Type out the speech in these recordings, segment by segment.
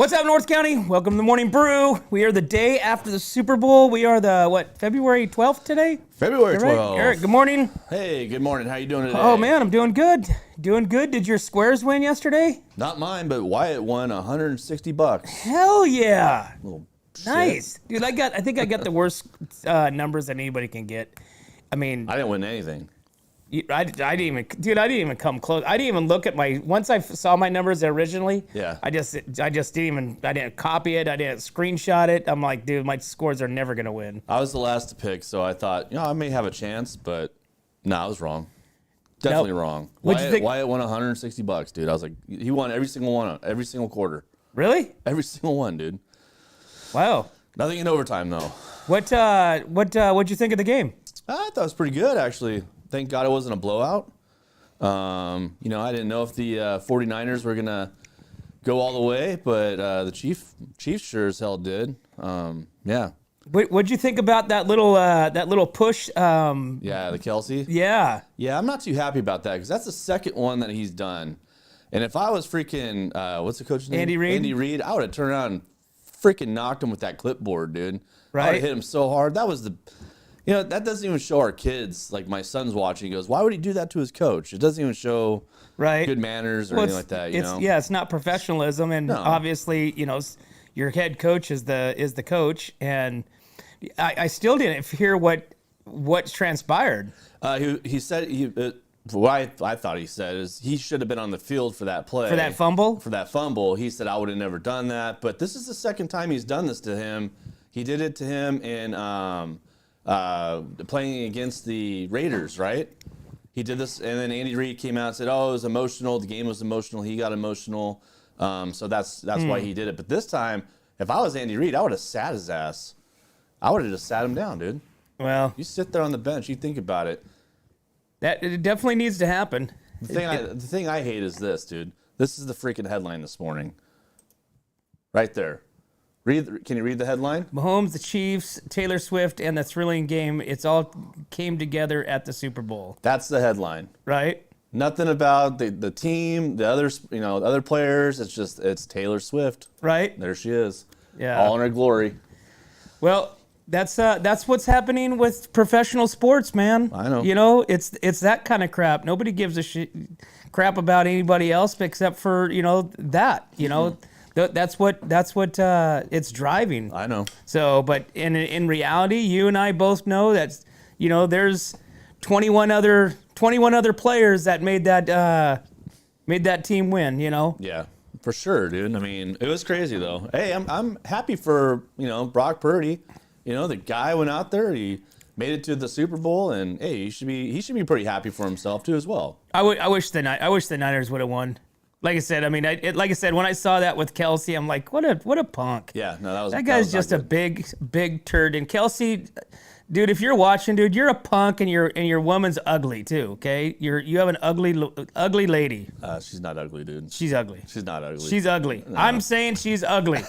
What's up, North County? Welcome to the Morning Brew. We are the day after the Super Bowl. We are the, February 12th today? February 12th. Right? Eric, good morning. Hey, good morning. How you doing today? Oh, man, I'm doing good. Doing good. Did your Squares win yesterday? Not mine, but Wyatt won $160. Hell yeah. Little Nice. Dude, I think I got the worst numbers that anybody can get. I mean, I didn't win anything. I didn't even come close. I didn't even look at once I saw my numbers originally. Yeah. I didn't copy it. I didn't screenshot it. I'm like, dude, my scores are never going to win. I was the last to pick, so I thought, I may have a chance, but no, I was wrong. Definitely wrong. Wyatt won $160, dude. I was like, he won every single one, every single quarter. Really? Every single one, dude. Wow. Nothing in overtime, though. What'd you think of the game? I thought it was pretty good, actually. Thank God it wasn't a blowout. I didn't know if the 49ers were going to go all the way, but the Chiefs sure as hell did. Yeah. What'd you think about that little push? Yeah, the Kelsey? Yeah. Yeah, I'm not too happy about that because that's the second one that he's done. And if I was freaking, what's the coach's name? Andy Reid? Andy Reid, I would have turned around and freaking knocked him with that clipboard, dude. Right. I would have hit him so hard. That was that doesn't even show our kids. Like, my son's watching. He goes, why would he do that to his coach? It doesn't even show good manners or anything like that, Yeah, it's not professionalism. And obviously, your head coach is the coach. And I still didn't hear what's transpired. He said, what I thought he said is he should have been on the field for that play. For that fumble? For that fumble. He said, I would have never done that. But this is the second time he's done this to him. He did it to him in playing against the Raiders, right? He did this, and then Andy Reid came out and said, "Oh, it was emotional. The game was emotional. He got emotional, so that's why he did it." But this time, if I was Andy Reid, I would have sat his ass. I would have just sat him down, dude. Well, you sit there on the bench. You think about it. It definitely needs to happen. The thing I hate is this, dude. This is the freaking headline this morning. Right there. Can you read the headline? Mahomes, the Chiefs, Taylor Swift, and the thrilling game. It's all came together at the Super Bowl. That's the headline. Right? Nothing about the team, the other players. It's Taylor Swift. Right? There she is. Yeah. All in her glory. Well, that's what's happening with professional sports, man. I know. It's that kind of crap. Nobody gives a crap about anybody else except for, that, That's what it's driving. I know. So, but in reality, you and I both know that there's 21 other players that made that team win. Yeah, for sure, dude. I mean, it was crazy though. Hey, I'm happy for Brock Purdy. The guy went out there. He made it to the Super Bowl, and hey, he should be pretty happy for himself too as well. I wish the Niners would have won. Like I said, when I saw that with Kelsey, I'm like, what a punk. Yeah, no, that guy's just a big turd. And Kelsey, dude, if you're watching, dude, you're a punk, and your woman's ugly too. Okay, you have an ugly lady. She's not ugly, dude. She's ugly. She's not ugly. She's ugly. No. I'm saying she's ugly.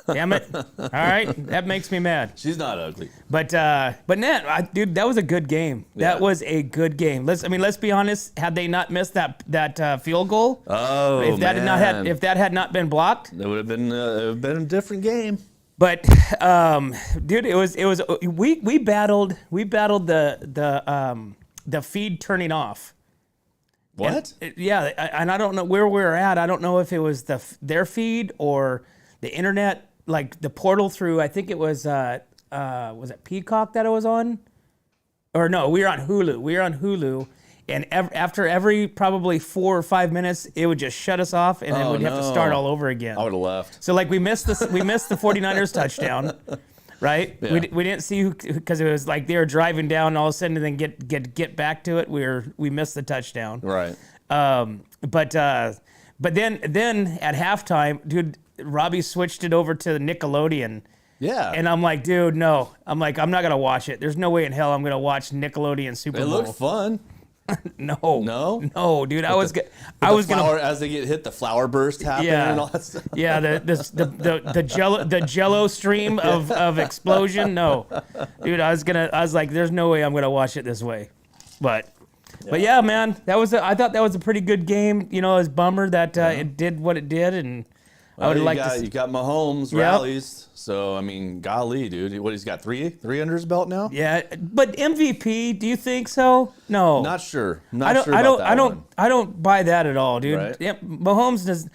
Damn it! All right, that makes me mad. She's not ugly. But Nat, dude, that was a good game. Yeah. That was a good game. Let's be honest. Had they not missed that field goal, if that had not been blocked, it would have been a different game. But dude, we battled the feed turning off. What? And I don't know where we were at. I don't know if it was their feed or the internet, like the portal through. I think it was it Peacock that it was on, or no, we were on Hulu. And after every probably 4 or 5 minutes, it would just shut us off, and then we'd have to start all over again. I would have left. So we missed the 49ers touchdown, right? Yeah. We didn't see because it was like they were driving down, and all of a sudden, and then get back to it. We missed the touchdown. Right. But then at halftime, dude, Robbie switched it over to Nickelodeon. Yeah. And I'm like, dude, no. I'm like, I'm not gonna watch it. There's no way in hell I'm gonna watch Nickelodeon Super Bowl. It looked fun. No, dude. I was gonna as they get hit, the flower burst happen and all that stuff. Yeah, the Jello stream of explosion. No, dude. I was like, there's no way I'm gonna watch it this way. But yeah, man, I thought that was a pretty good game. It was a bummer that it did what it did, and I would like you got Mahomes rallies. So I mean, golly, dude, what he's got three under his belt now? Yeah, but MVP, do you think so? No, Not sure. I don't buy that at all, dude. Right. Yeah, Mahomes does.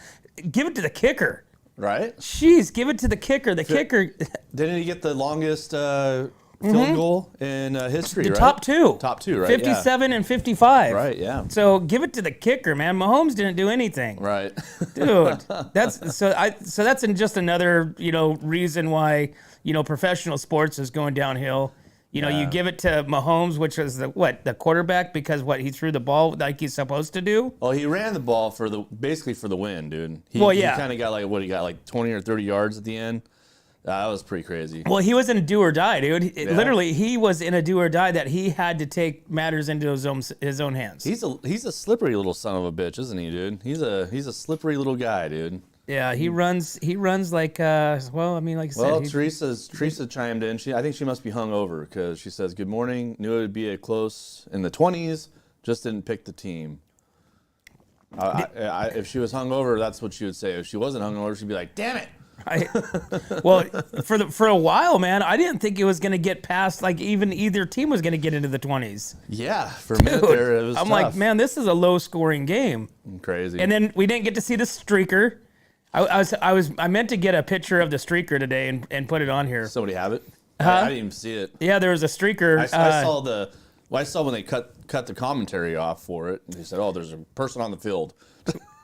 Give it to the kicker. Right? Jeez, give it to the kicker. The kicker. Didn't he get the longest field goal in history? The right? top two, right? 57 and 55. Right. Yeah. So give it to the kicker, man. Mahomes didn't do anything. Right. Dude, that's just another, reason why, professional sports is going downhill. You give it to Mahomes, which is the quarterback, because he threw the ball like he's supposed to do. Well, he ran the ball basically for the win, dude. He kind of got like 20 or 30 yards at the end. That was pretty crazy. Well, he was in a do or die, dude. Literally, he was in a do or die that he had to take matters into his own hands. He's a slippery little son of a bitch, isn't he, dude? He's a slippery little guy, dude. Yeah, he runs like like I said. Well, Teresa chimed in. I think she must be hungover because she says, "Good morning. Knew it would be a close in the 20s. Just didn't pick the team." If she was hungover, that's what she would say. If she wasn't hungover, she'd be like, "Damn it." Well, for a while, man, I didn't think it was going to get past, even either team was going to get into the 20s. Yeah, for a minute there, it was I'm tough. like, man, this is a low-scoring game. Crazy. And then we didn't get to see the streaker. I meant to get a picture of the streaker today and put it on here. Somebody have it? Huh? I didn't even see it. Yeah, there was a streaker. I saw when they cut the commentary off for it. And they said, "Oh, there's a person on the field."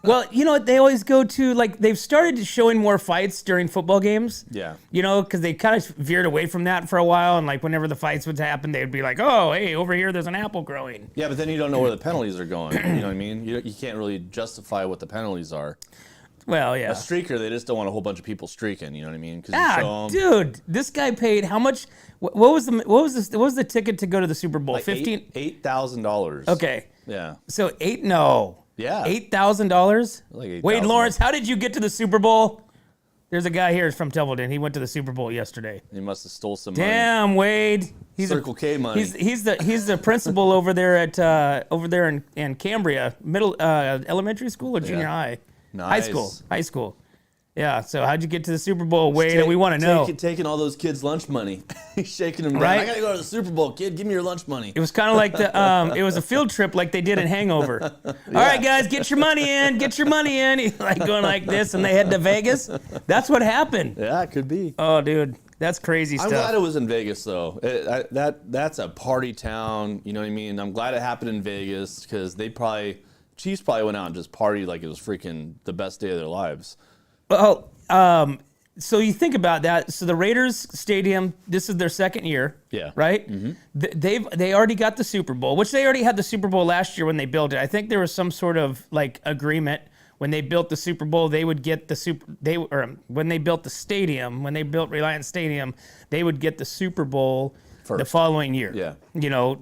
Well, they always go to, they've started showing more fights during football games. Yeah. Because they kind of veered away from that for a while. And, whenever the fights would happen, they'd be like, oh, hey, over here, there's an apple growing. Yeah, but then you don't know where the penalties are going. You know what I mean? You can't really justify what the penalties are. Well, yeah. A streaker, they just don't want a whole bunch of people streaking. You know what I mean? Because dude, this guy paid how much? What was the ticket to go to the Super Bowl? like $8,000. Okay. Yeah. So Yeah. $8,000. Like $8,000. Wade Lawrence, how did you get to the Super Bowl? There's a guy here from Templeton. He went to the Super Bowl yesterday. He must have stole some money. Damn, Wade. He's Circle K money. He's the principal over there in Cambria, elementary school or junior high. Nice. High school. Yeah, so how'd you get to the Super Bowl, Wade? We want to know. Taking all those kids' lunch money. He's shaking them down. Right? I got to go to the Super Bowl, kid. Give me your lunch money. It was kind of like it was a field trip like they did in Hangover. All right, guys, get your money in. Get your money in. He's going like this, and they head to Vegas. That's what happened. Yeah, it could be. Oh, dude, that's crazy stuff. I'm glad it was in Vegas, though. That's a party town. You know what I mean? I'm glad it happened in Vegas because Chiefs probably went out and just partied like it was freaking the best day of their lives. Well, so you think about that. So the Raiders Stadium, this is their second year. Yeah. Right? Mm-hmm. They already got the Super Bowl, which they already had the Super Bowl last year when they built it. I think there was some sort of agreement when they built the Super Bowl, they would get when they built the stadium, when they built Reliance Stadium, they would get the Super Bowl first, the following year. Yeah.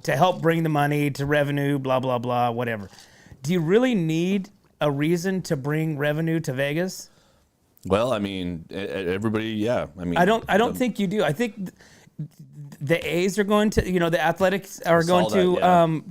To help bring the money to revenue, blah, blah, blah, whatever. Do you really need a reason to bring revenue to Vegas? Well, I mean, everybody, yeah. I mean, I don't think you do. I think the A's are going to, the Athletics are going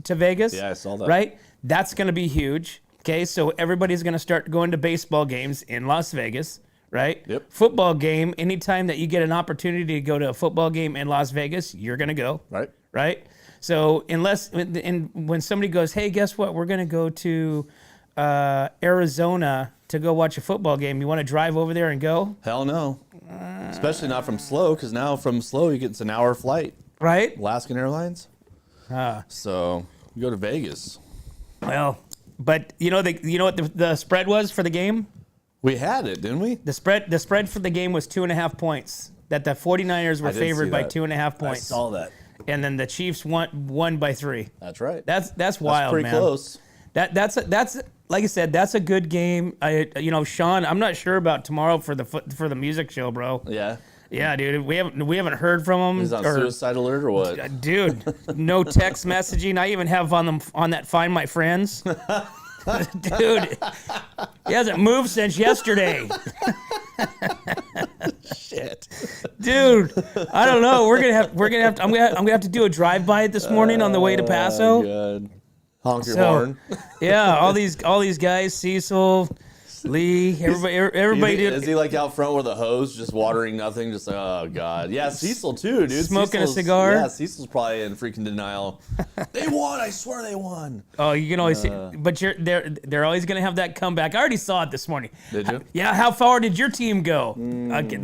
to Vegas. Yeah, I saw that. Right? That's going to be huge. Okay, so everybody's going to start going to baseball games in Las Vegas, right? Yep. Football game, anytime that you get an opportunity to go to a football game in Las Vegas, you're going to go. Right. Right? So when somebody goes, hey, guess what? We're going to go to Arizona to go watch a football game. You want to drive over there and go? Hell no. Especially not from SLO, because now from SLO, it's an hour flight. Right? Alaskan Airlines. So you go to Vegas. Well, but you know what the spread was for the game? We had it, didn't we? The spread for the game was 2.5 points. That the 49ers were favored by 2.5 points. I saw that. And then the Chiefs won by 3. That's right. That's wild, pretty man. Close. That's like I said, that's a good game. Sean, I'm not sure about tomorrow for the music show, bro. Yeah. Yeah, dude. We haven't heard from him. He's on suicide alert or what? Dude, no text messaging. I even have on that Find My Friends. Dude, he hasn't moved since yesterday. Shit. Dude, I don't know. I'm gonna have to do a drive-by this morning on the way to Paso. God. Honk your horn. Yeah, all these guys, Cecil, Lee, everybody did. Is he like out front with a hose, just watering nothing? Just like, oh god, yeah. Cecil too, dude. Smoking a Cecil's- cigar? Yeah, Cecil's probably in freaking denial. They won. I swear they won. Oh, you can always see, but they're always gonna have that comeback. I already saw it this morning. Did you? Yeah, how far did your team go? Okay,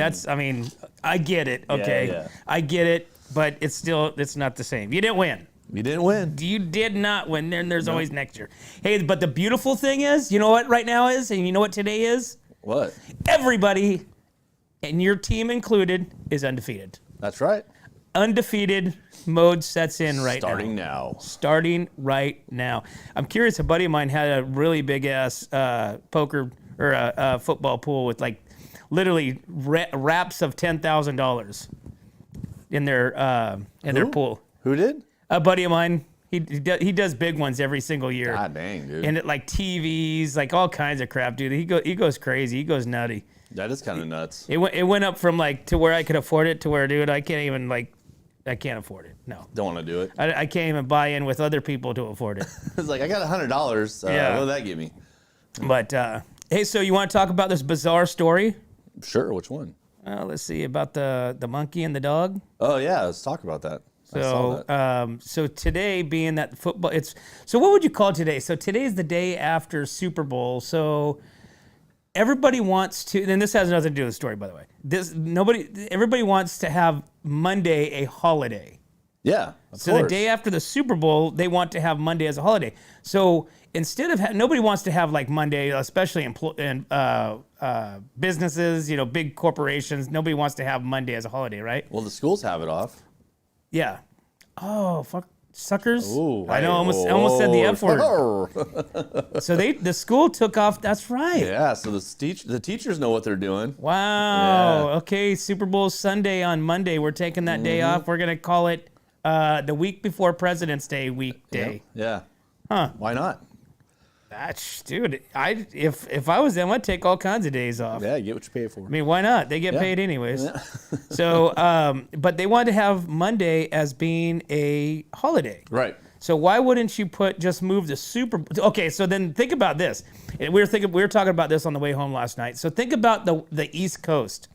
I get it. Okay, yeah. I get it, but it's not the same. You didn't win. You didn't win. You did not win. Then there's always next year. Hey, but the beautiful thing is, you know what right now is, and you know what today is? What? Everybody, and your team included, is undefeated. That's right. Undefeated mode sets in right Starting now. now. Starting right now. I'm curious. A buddy of mine had a really big ass poker or a football pool with like literally wraps of $10,000 in their pool. Who did? A buddy of mine. He does big ones every single year. God dang, dude. And it like TVs, like all kinds of crap, dude. He goes crazy. He goes nutty. That is kind of nuts. It went up from like to where I could afford it to where, dude, I can't afford it. No. Don't want to do it. I can't even buy in with other people to afford it. It's like, I got $100. Yeah. What did that give me? But, hey, so you want to talk about this bizarre story? Sure. Which one? Let's see, about the monkey and the dog. Oh, yeah. Let's talk about that. I saw that. So today being that football, so what would you call today? So today's the day after Super Bowl. So everybody wants to, and this has nothing to do with the story, by the way. Everybody wants to have Monday a holiday. Yeah. Of So course. the day after the Super Bowl, they want to have Monday as a holiday. So instead of nobody wants to have like Monday, especially in businesses, big corporations. Nobody wants to have Monday as a holiday, right? Well, the schools have it off. Yeah. Oh fuck, suckers! Ooh, I know. I almost said the F word. So the school took off. That's right. Yeah. So the teachers know what they're doing. Wow. Yeah. Okay. Super Bowl Sunday on Monday. We're taking that day off. We're gonna call it the week before President's Day weekday. Yeah. Huh. Why not? Dude, if I was them, I'd take all kinds of days off. Yeah. Get what you pay for. I mean, why not? They get Yeah. paid anyways. Yeah. So, but they wanted to have Monday as being a holiday. Right. So why wouldn't you move the Super Bowl? Okay, so then think about this. And we were talking about this on the way home last night. So think about the East Coast.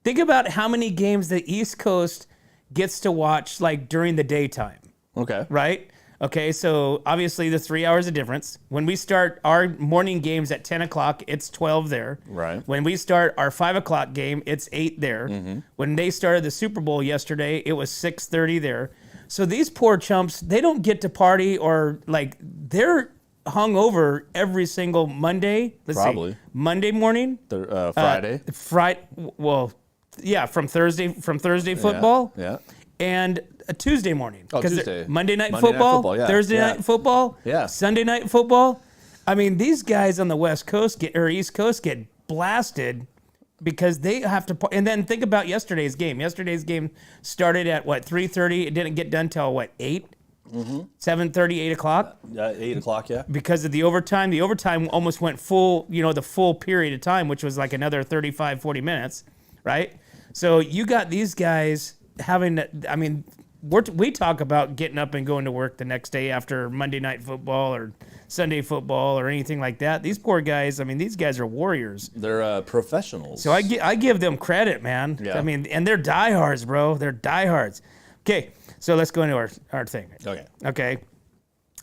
Think about how many games the East Coast gets to watch like during the daytime, Okay. right? Okay, so obviously the 3 hours of difference. When we start our morning games at 10 o'clock, it's 12 there. Right. When we start our 5 o'clock game, it's 8 there. When they started the Super Bowl yesterday, it was 6:30 there. So these poor chumps, they don't get to party or like they're hung over every single Monday. Probably. Monday morning. Friday. Well, yeah, from Thursday football. Yeah. And a Tuesday morning. Oh, 'Cause Tuesday. Monday night Monday night football, football, yeah. Thursday Yeah. night football, Yeah. Sunday night football. I mean, these guys on the West Coast East Coast get blasted because they have to. And then think about yesterday's game. Yesterday's game started at what, 3:30. It didn't get done till what, 8? 7:30, 8 o'clock. 8 o'clock. Yeah. Because of the overtime. The overtime almost went full, the full period of time, which was like another 35, 40 minutes, right? So you got these guys having, I mean, we talk about getting up and going to work the next day after Monday night football or Sunday football or anything like that. These poor guys, I mean, these guys are warriors. They're professionals. So I give them credit, man. Yeah. I mean, and they're diehards, bro. They're diehards. Okay, so let's go into our thing. Okay.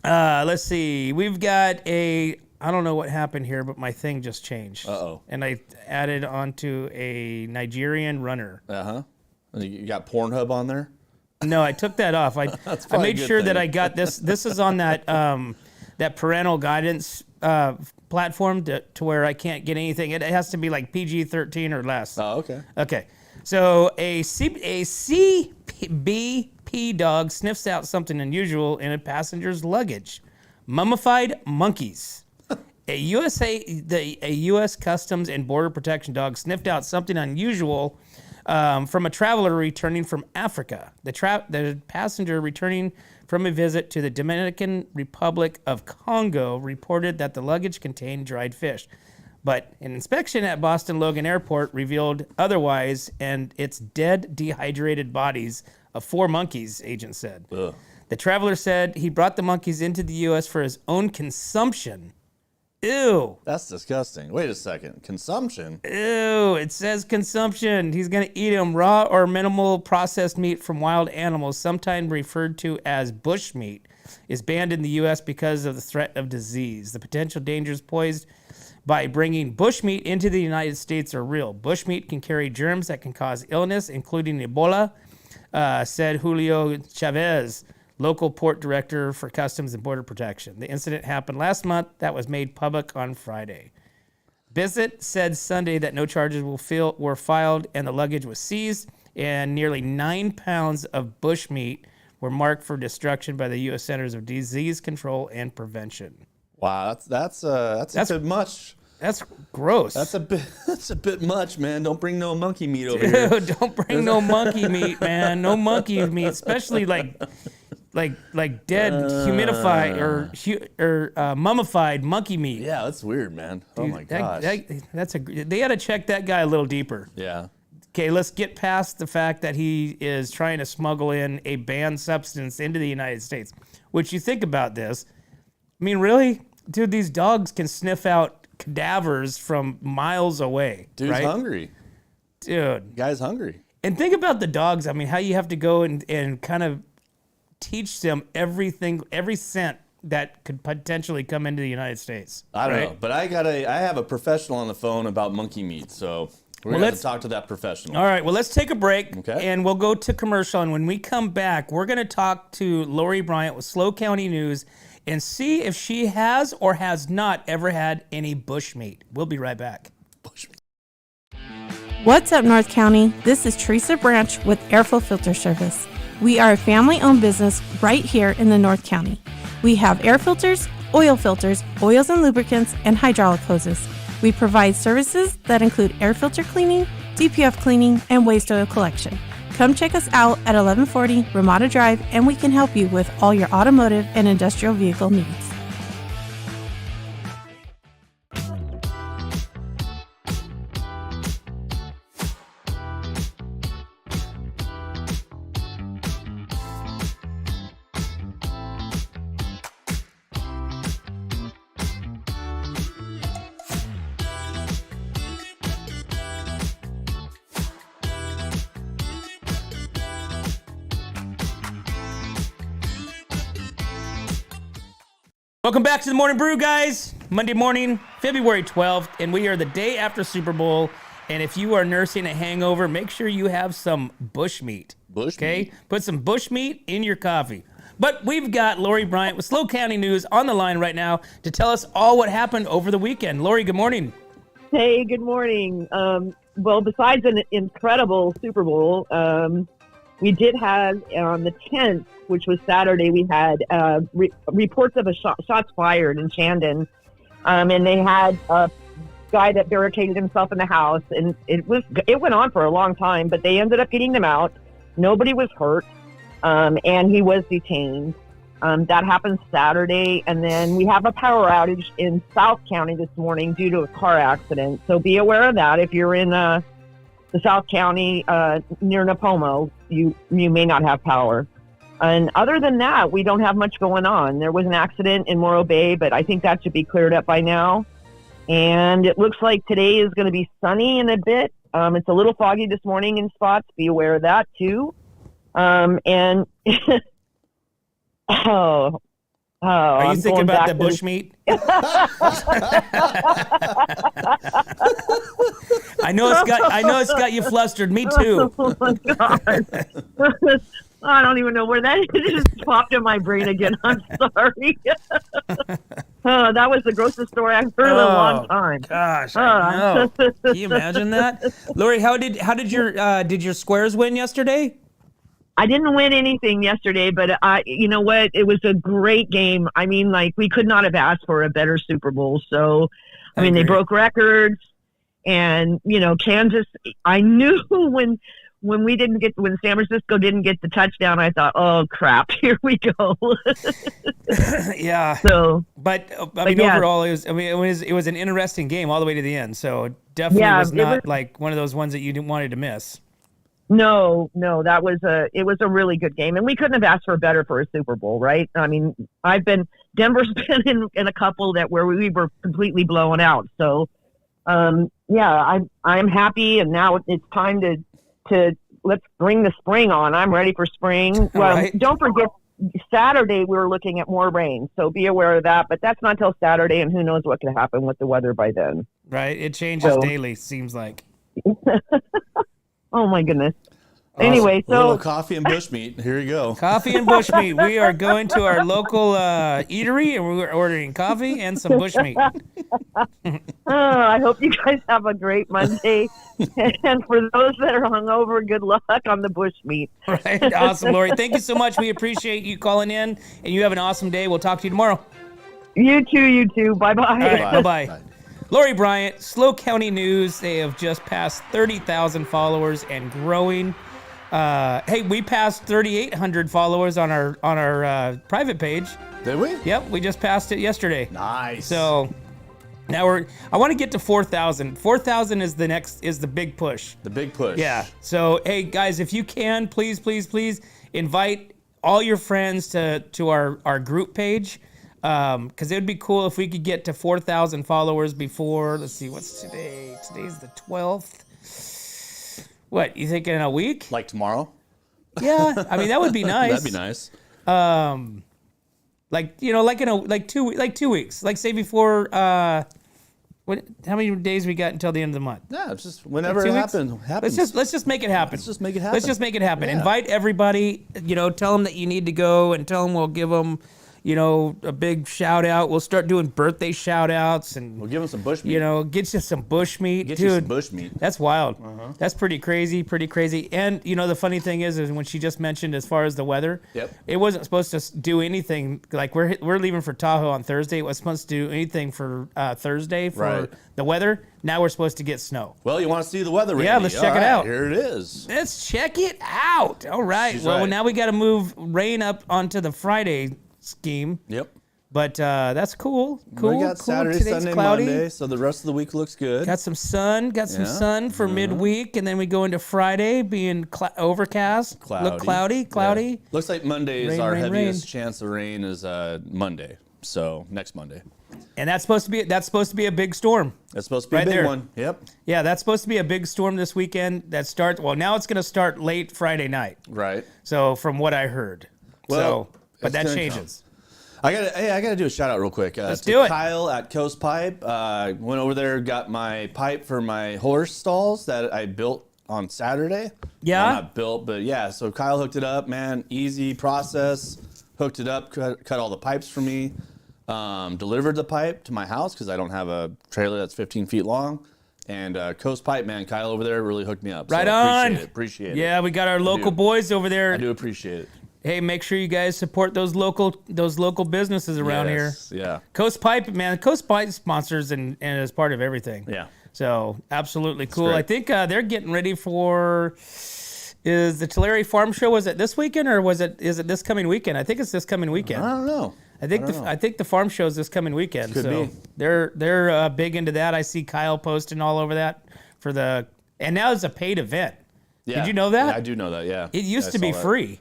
Let's see. We've got I don't know what happened here, but my thing just changed. Uh-oh. And I added onto a Nigerian runner. Uh-huh. You got Pornhub on there? No, I took that off. I probably made a good sure that thing. I got this. This is on that that parental guidance platform to where I can't get anything. It has to be like PG-13 or less. Oh, okay. Okay. So a CBP dog sniffs out something unusual in a passenger's luggage. Mummified monkeys. A U.S. Customs and Border Protection dog sniffed out something unusual from a traveler returning from Africa. The passenger returning from a visit to the Dominican Republic of Congo reported that the luggage contained dried fish. But an inspection at Boston Logan Airport revealed otherwise, and it's dead, dehydrated bodies of 4 monkeys, agents said. Ugh. The traveler said he brought the monkeys into the U.S. for his own consumption Ew. That's disgusting. Wait a second. Consumption? Ew. It says consumption. He's going to eat them raw or minimal processed meat from wild animals, sometimes referred to as bush meat, is banned in the U.S. because of the threat of disease. The potential dangers posed by bringing bushmeat into the United States are real. Bushmeat can carry germs that can cause illness, including Ebola, said Julio Chavez, local port director for Customs and Border Protection. The incident happened last month. That was made public on Friday. Visit said Sunday that no charges were filed and the luggage was seized, and nearly 9 pounds of bushmeat were marked for destruction by the U.S. Centers of Disease Control and Prevention. Wow, that's a bit much. That's gross. That's a bit much, man. Don't bring no monkey meat over here. Don't bring no monkey meat, man. No monkey meat, especially like dead humidified or mummified monkey meat. Yeah, that's weird, man. Oh my gosh. They got to check that guy a little deeper. Yeah. Okay, let's get past the fact that he is trying to smuggle in a banned substance into the United States. Which you think about this, I mean, really, dude, these dogs can sniff out cadavers from miles away. Dude's right? hungry. Dude. Guy's hungry. And think about the dogs. I mean, how you have to go and kind of teach them everything, every scent that could potentially come into the United States. I don't know, but I have a professional on the phone about monkey meat, so we're going to talk to that professional. All right, well, let's take a break, okay, and we'll go to commercial. And when we come back, we're going to talk to Lori Bryant with SLO County News and see if she has or has not ever had any bushmeat. We'll be right back. Bushmeat. What's up, North County? This is Teresa Branch with Airflow Filter Service. We are a family-owned business right here in the North County. We have air filters, oils and lubricants, and hydraulic hoses. We provide services that include air filter cleaning, DPF cleaning, and waste oil collection. Come check us out at 1140 Ramada Drive, and we can help you with all your automotive and industrial vehicle needs. Welcome back to the Morning Brew, guys. Monday morning, February 12th, and we are the day after Super Bowl. And if you are nursing a hangover, make sure you have some bushmeat. Okay? Put some bushmeat in your coffee. But we've got Lori Bryant with SLO County News on the line right now to tell us all what happened over the weekend. Lori, good morning. Hey, good morning. Well, besides an incredible Super Bowl, we did have on the 10th, which was Saturday, we had reports of shots fired in Shandon. And they had a guy that barricaded himself in the house. And it went on for a long time, but they ended up getting them out. Nobody was hurt. And he was detained. That happened Saturday. And then we have a power outage in South County this morning due to a car accident. So be aware of that. If you're in the South County near Napomo, you may not have power. And other than that, we don't have much going on. There was an accident in Morro Bay, but I think that should be cleared up by now. And it looks like today is going to be sunny in a bit. It's a little foggy this morning in spots. Be aware of that too. And are you thinking about the bushmeat? I know it's got you flustered. Me too. Oh my God. I don't even know where that is. It just popped in my brain again. I'm sorry. That was the grossest story I've heard in a long time. Gosh, I know. Can you imagine that? Lori, how did your Squares win yesterday? I didn't win anything yesterday, but you know what? It was a great game. I mean, like, we could not have asked for a better Super Bowl. So, I mean, they broke records, and Kansas. I knew when San Francisco didn't get the touchdown, I thought, oh crap, here we go. Yeah. So, but overall, it was an interesting game all the way to the end. So it definitely was not like one of those ones that you wanted to miss. No, it was a really good game, and we couldn't have asked for better for a Super Bowl, right? I mean, Denver's been in a couple where we were completely blown out. So, I'm happy, and now it's time to let's bring the spring on. I'm ready for spring. Well, right. Don't forget, Saturday we were looking at more rain, so be aware of that. But that's not till Saturday, and who knows what could happen with the weather by then. Right. It changes daily, seems like. Oh my goodness. Anyway, A little so coffee and bushmeat. Here you go. Coffee and bushmeat. We are going to our local eatery, and we're ordering coffee and some bushmeat. I hope you guys have a great Monday. And for those that are hungover, good luck on the bushmeat. Right. Awesome, Lori. Thank you so much. We appreciate you calling in, and you have an awesome day. We'll talk to you tomorrow. You too. Bye-bye. All right, bye-bye. Lori Bryant, SLO County News. They have just passed 30,000 followers and growing. Hey, we passed 3,800 followers on our private page. Did we? Yep, we just passed it yesterday. Nice. So now I want to get to 4,000. 4,000 is the big push. The big push. Yeah. So hey guys, if you can, please invite all your friends to our group page. Because it would be cool if we could get to 4,000 followers before, let's see, what's today? Today's the 12th. What, you think in a week? Like tomorrow? Yeah, I mean, that would be nice. That'd be nice. Like 2 weeks. Like say before, how many days we got until the end of the month? Yeah, it's just whenever 2 it weeks? happens. Let's just make it happen. Let's just make it happen. Let's just make it happen. Yeah. Invite everybody, tell them that you need to go, and tell them we'll give them a big shout out. We'll start doing birthday shout outs, and We'll give them some bushmeat. get you some bush meat. Get Dude, you some bushmeat. that's wild. That's pretty crazy. And the funny thing is when she just mentioned as far as the weather, Yep. it wasn't supposed to do anything. Like we're leaving for Tahoe on Thursday. It was supposed to do anything for Thursday for Right. the weather. Now we're supposed to get snow. Well, you want to see the weather, Randy? Yeah, let's check it All right, out. Here it is. Let's check it out. All right. She's Well, right. now we got to move rain up onto the Friday scheme. Yep. But that's cool. Cool. We got cool. Saturday, Today's Sunday, cloudy. Monday, so the rest of the week looks good. Got some sun. Got some Yeah. sun for midweek, and then we go into Friday being overcast. Look cloudy. Yeah. Looks like Monday is Rain, our rain, heaviest rain. chance of rain is Monday. So next Monday. And that's supposed to be a big storm. That's supposed to be Right a big there. one. Yep. Yeah, that's supposed to be a big storm this weekend. Now it's going to start late Friday night. Right. So from what I heard. Well, but it's that gonna changes. I gotta do a shout out real quick. Let's to do it. Kyle at Coast Pipe. Went over there, got my pipe for my horse stalls that I built on Saturday. Yeah? Well, not built, but yeah. So Kyle hooked it up, man. Easy process. Hooked it up, cut all the pipes for me. Delivered the pipe to my house because I don't have a trailer that's 15 feet long. And Coast Pipe, man, Kyle over there really hooked me up. Right so on. Appreciate it. Yeah, we got our local do. boys over there. I do appreciate it. Hey, make sure you guys support those local businesses around Yes, here. Yeah. Coast Pipe, man. Coast Pipe sponsors and is part of everything. Yeah. So absolutely cool. great. I think they're getting ready for. Is the Tulare Farm Show? Was it this weekend or is it this coming weekend? I think it's this coming weekend. I don't know. I think the farm show is this coming weekend. Could so be. they're big into that. I see Kyle posting all over that and now it's a paid event. Yeah. Did you know that? Yeah, I do know that. Yeah. It used I to be saw that. free.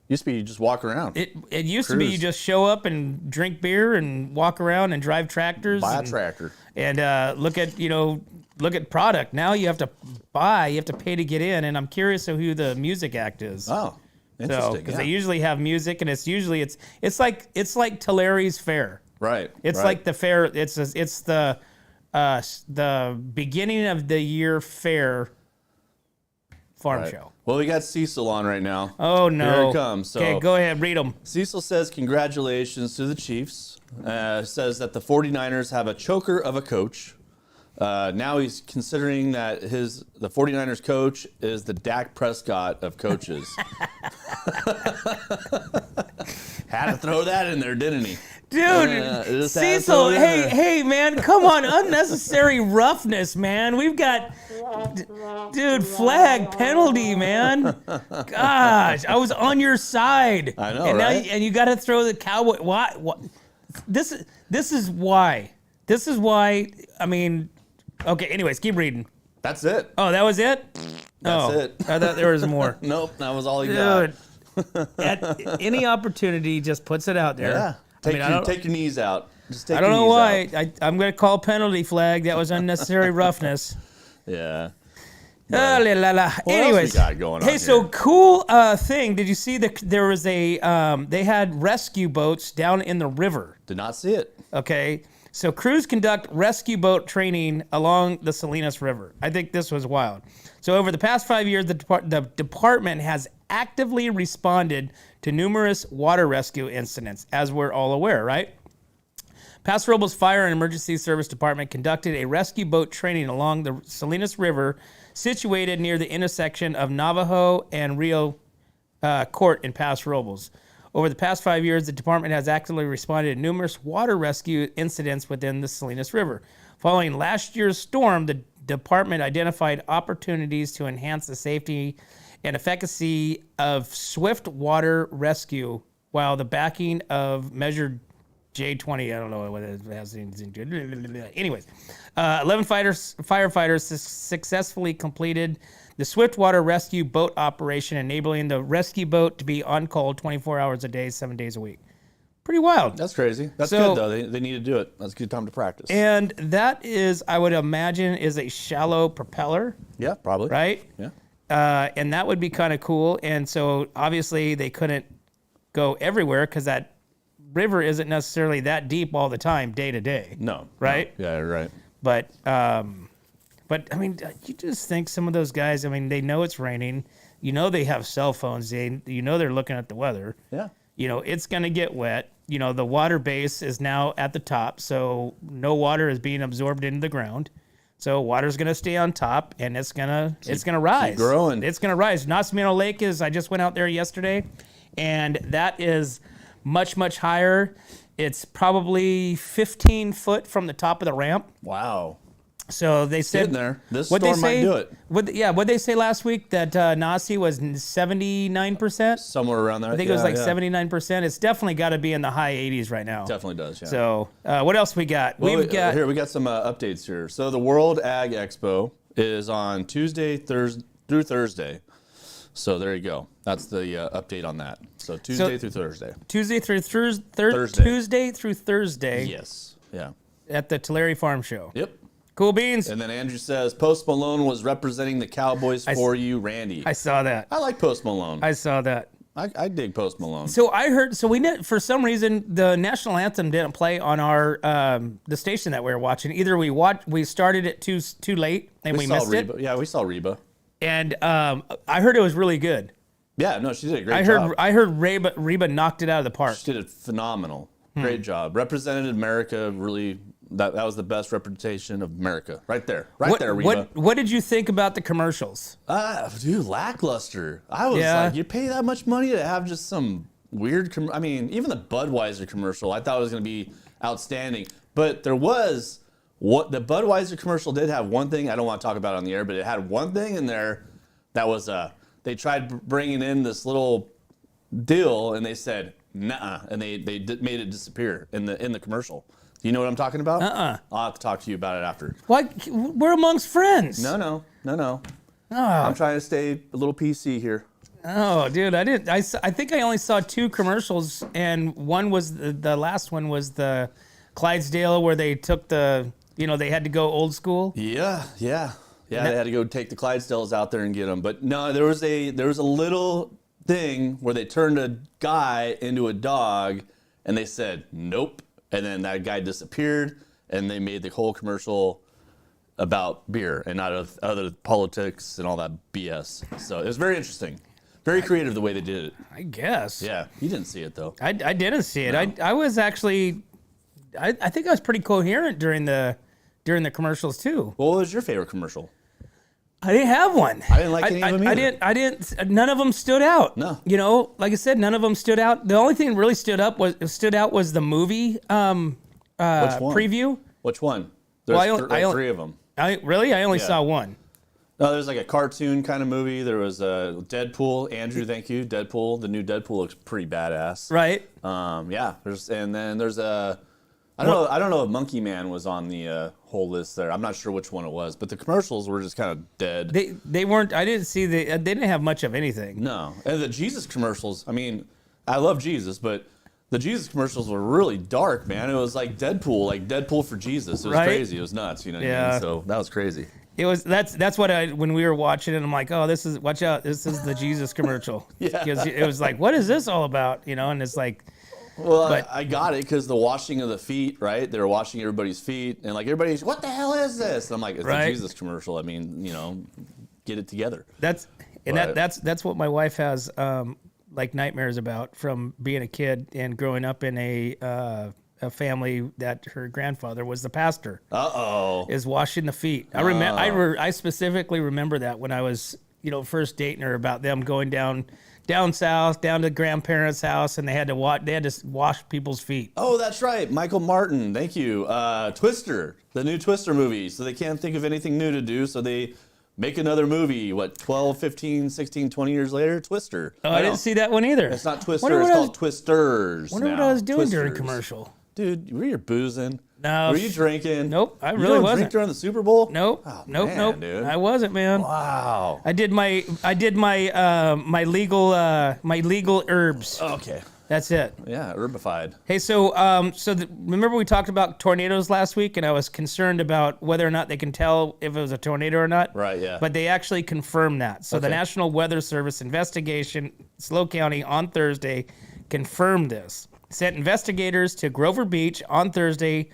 Used to be you just walk around. It used to be you Cruise. just show up and drink beer and walk around and drive tractors. Buy a and, tractor. And look at product. Now you have to pay to get in. And I'm curious of who the music act is. Oh, interesting. Because yeah. they usually have music, and it's like Tulare's fair. Right. It's right. like the fair. It's the beginning of the year fair farm Right. show. Well, we got Cecil on right now. Oh no! Here it comes. So Okay, go ahead, read them. Cecil says congratulations to the Chiefs. Says that the 49ers have a choker of a coach. Now he's considering that the 49ers coach is the Dak Prescott of coaches. Had to throw that in there, didn't he? Dude, just had to Cecil, throw it in there. hey, man, come on, unnecessary roughness, man. We've got, dude, flag penalty, man. Gosh, I was on your side. I know, and right? Now, and you got to throw the cowboy. Why? This is why. This is why. I mean, okay. Anyways, keep reading. That's it. Oh, that was it? That's it. I thought there was more. Nope, that was all he got. Dude, at any opportunity, just puts it out there. Yeah. Take your knees out. Just take I don't your know knees why. out. I'm going to call penalty flag. That was unnecessary roughness. Yeah. La, la, la. What Anyways, else we got going on hey, so here? cool thing. Did you see there was they had rescue boats down in the river. Did not see it. Okay. So crews conduct rescue boat training along the Salinas River. I think this was wild. So over the past 5 years, the department has actively responded to numerous water rescue incidents, as we're all aware, right? Paso Robles Fire and Emergency Service Department conducted a rescue boat training along the Salinas River, situated near the intersection of Navajo and Rio Court in Paso Robles. Over the past 5 years, the department has actively responded to numerous water rescue incidents within the Salinas River. Following last year's storm, the department identified opportunities to enhance the safety and efficacy of swift water rescue while the backing of Measure J20, I don't know what it has anything to do. Anyways, 11 firefighters successfully completed the swift water rescue boat operation, enabling the rescue boat to be on call 24 hours a day, 7 days a week. Pretty wild. That's crazy. That's So- good, though. They need to do it. That's a good time to practice. And that is, I would imagine, is a shallow propeller, Yeah, probably. right? Yeah. And that would be kind of cool. And so obviously they couldn't go everywhere because that river isn't necessarily that deep all the time, day to day. No. Right? No. Yeah, you're right. But I mean, you just think some of those guys, I mean, they know it's raining. You know they have cell phones. You know they're looking at the weather. Yeah. You know, it's going to get wet. You know, the water base is now at the top, so no water is being absorbed into the ground. So water's going to stay on top, and it's going to rise. Keep growing. It's going to rise. Nacimiento Lake is, I just went out there yesterday, and that is much, much higher. It's probably 15 foot from the top of the ramp. Wow. So they said Getting there. This what'd they storm might say? do it. What'd they say last week that Nasi was 79%? Somewhere around there. I think it was like 79%. It's definitely got to be in the high 80s right now. Definitely does, yeah. So what else we got? Well, We've got here, we got some updates here. So the World Ag Expo is on Tuesday through Thursday. So there you go. That's the update on that. So Tuesday through Thursday. Tuesday through Thursday. Tuesday through Thursday Yes. Yeah. at the Tulare Farm Show. Yep. Cool beans. And then Andrew says, Post Malone was representing the Cowboys for you, Randy. I saw that. I like Post Malone. I saw that. I dig Post Malone. So I heard. So we didn't. For some reason, the national anthem didn't play on our the station that we were watching. Either we started it too late and we saw missed Reba. it. Yeah, we saw Reba. And I heard it was really good. Yeah, no, she did a great job. I heard Reba knocked it out of the park. She did a phenomenal. Great job. Represented America really. That was the best representation of America. Right there. Right there, Reba. What did you think about the commercials? Dude, lackluster. I was like, you pay that much money to have just some weird, I mean, even the Budweiser commercial, I thought it was going to be outstanding. But there was, what the Budweiser commercial did have one thing, I don't want to talk about it on the air, but it had one thing in there that was, they tried bringing in this little deal and they said, nuh-uh, and they made it disappear in the commercial. Do you know what I'm talking about? I'll have to talk to you about it after. Why? We're amongst friends. No. I'm trying to stay a little PC here. Oh, dude, I didn't. I think I only saw two commercials, and one was the last one was the Clydesdale where they took they had to go old school. Yeah. They had to go take the Clydesdales out there and get them. But no, there was a little thing where they turned a guy into a dog, and they said nope. And then that guy disappeared, and they made the whole commercial about beer and not of other politics and all that BS. So it was very interesting. Very creative the way they did it. I guess. Yeah, you didn't see it, though. I didn't see it. No. I was actually, I think I was pretty coherent during the commercials, too. What was your favorite commercial? I didn't have one. I didn't like any of them either. I didn't. None of them stood out. No. You know, like I said, none of them stood out. The only thing that really stood out was the movie Which one? preview. Which one? There's three of them. I only saw one. No, there's like a cartoon kind of movie. There was Deadpool. Andrew, thank you. Deadpool. The new Deadpool looks pretty badass. Right. Yeah. There's I don't know if Monkey Man was on the whole list there. I'm not sure which one it was, but the commercials were just kind of dead. They weren't. I didn't see they didn't have much of anything. No, and the Jesus commercials. I mean, I love Jesus, but the Jesus commercials were really dark, man. It was like Deadpool for Jesus. It was crazy. It was nuts. You know what I mean? So that was crazy. It was that's what when we were watching it, I'm like, oh, watch out, this is the Jesus commercial. Yeah. Because it was like, what is this all about? You know, and it's like, well, I got it because the washing of the feet, right? They were washing everybody's feet, and like everybody's, what the hell is this? And I'm like, it's a Jesus commercial. I mean, you know, get it together. That's what my wife has like nightmares about from being a kid and growing up in a family that her grandfather was the pastor. Is washing the feet. I specifically remember that when I was, you know, first dating her, about them going down south, down to grandparents' house, and they had to wash people's feet. Oh, that's right. Michael Martin. Thank you. Twister, the new Twister movie. So they can't think of anything new to do, so they make another movie, 12, 15, 16, 20 years later? Twister. Oh, I didn't see that one either. It's not Twister, it's called Twisters. Wonder what I was doing during commercial. Dude, were you boozing? No. Were you drinking? Nope, I you really don't wasn't. Drink during the Super Bowl? Nope. Oh, nope. man, Nope. Dude. I wasn't, man. Wow. I did my legal herbs. Okay. That's it. Yeah, herbified. Hey, so remember we talked about tornadoes last week, and I was concerned about whether or not they can tell if it was a tornado or not. Right, yeah. But they actually confirmed that. So the National Weather Service investigation, SLO County, on Thursday, confirmed this. Sent investigators to Grover Beach on Thursday,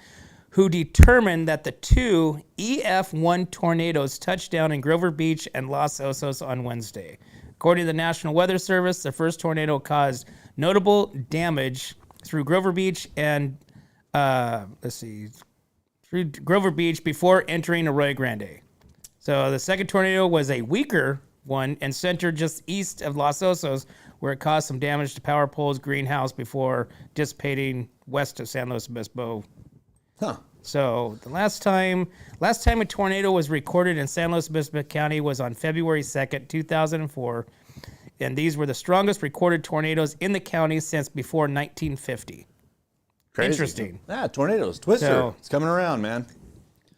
who determined that the two EF1 tornadoes touched down in Grover Beach and Los Osos on Wednesday. According to the National Weather Service, the first tornado caused notable damage through Grover Beach and through Grover Beach before entering Arroyo Grande. So the second tornado was a weaker one and centered just east of Los Osos, where it caused some damage to power poles, greenhouse before dissipating west of San Luis Obispo. Huh. So the last time a tornado was recorded in San Luis Obispo County was on February 2nd, 2004. And these were the strongest recorded tornadoes in the county since before 1950. Crazy. Interesting. Yeah, tornadoes. Twister. It's coming around, man.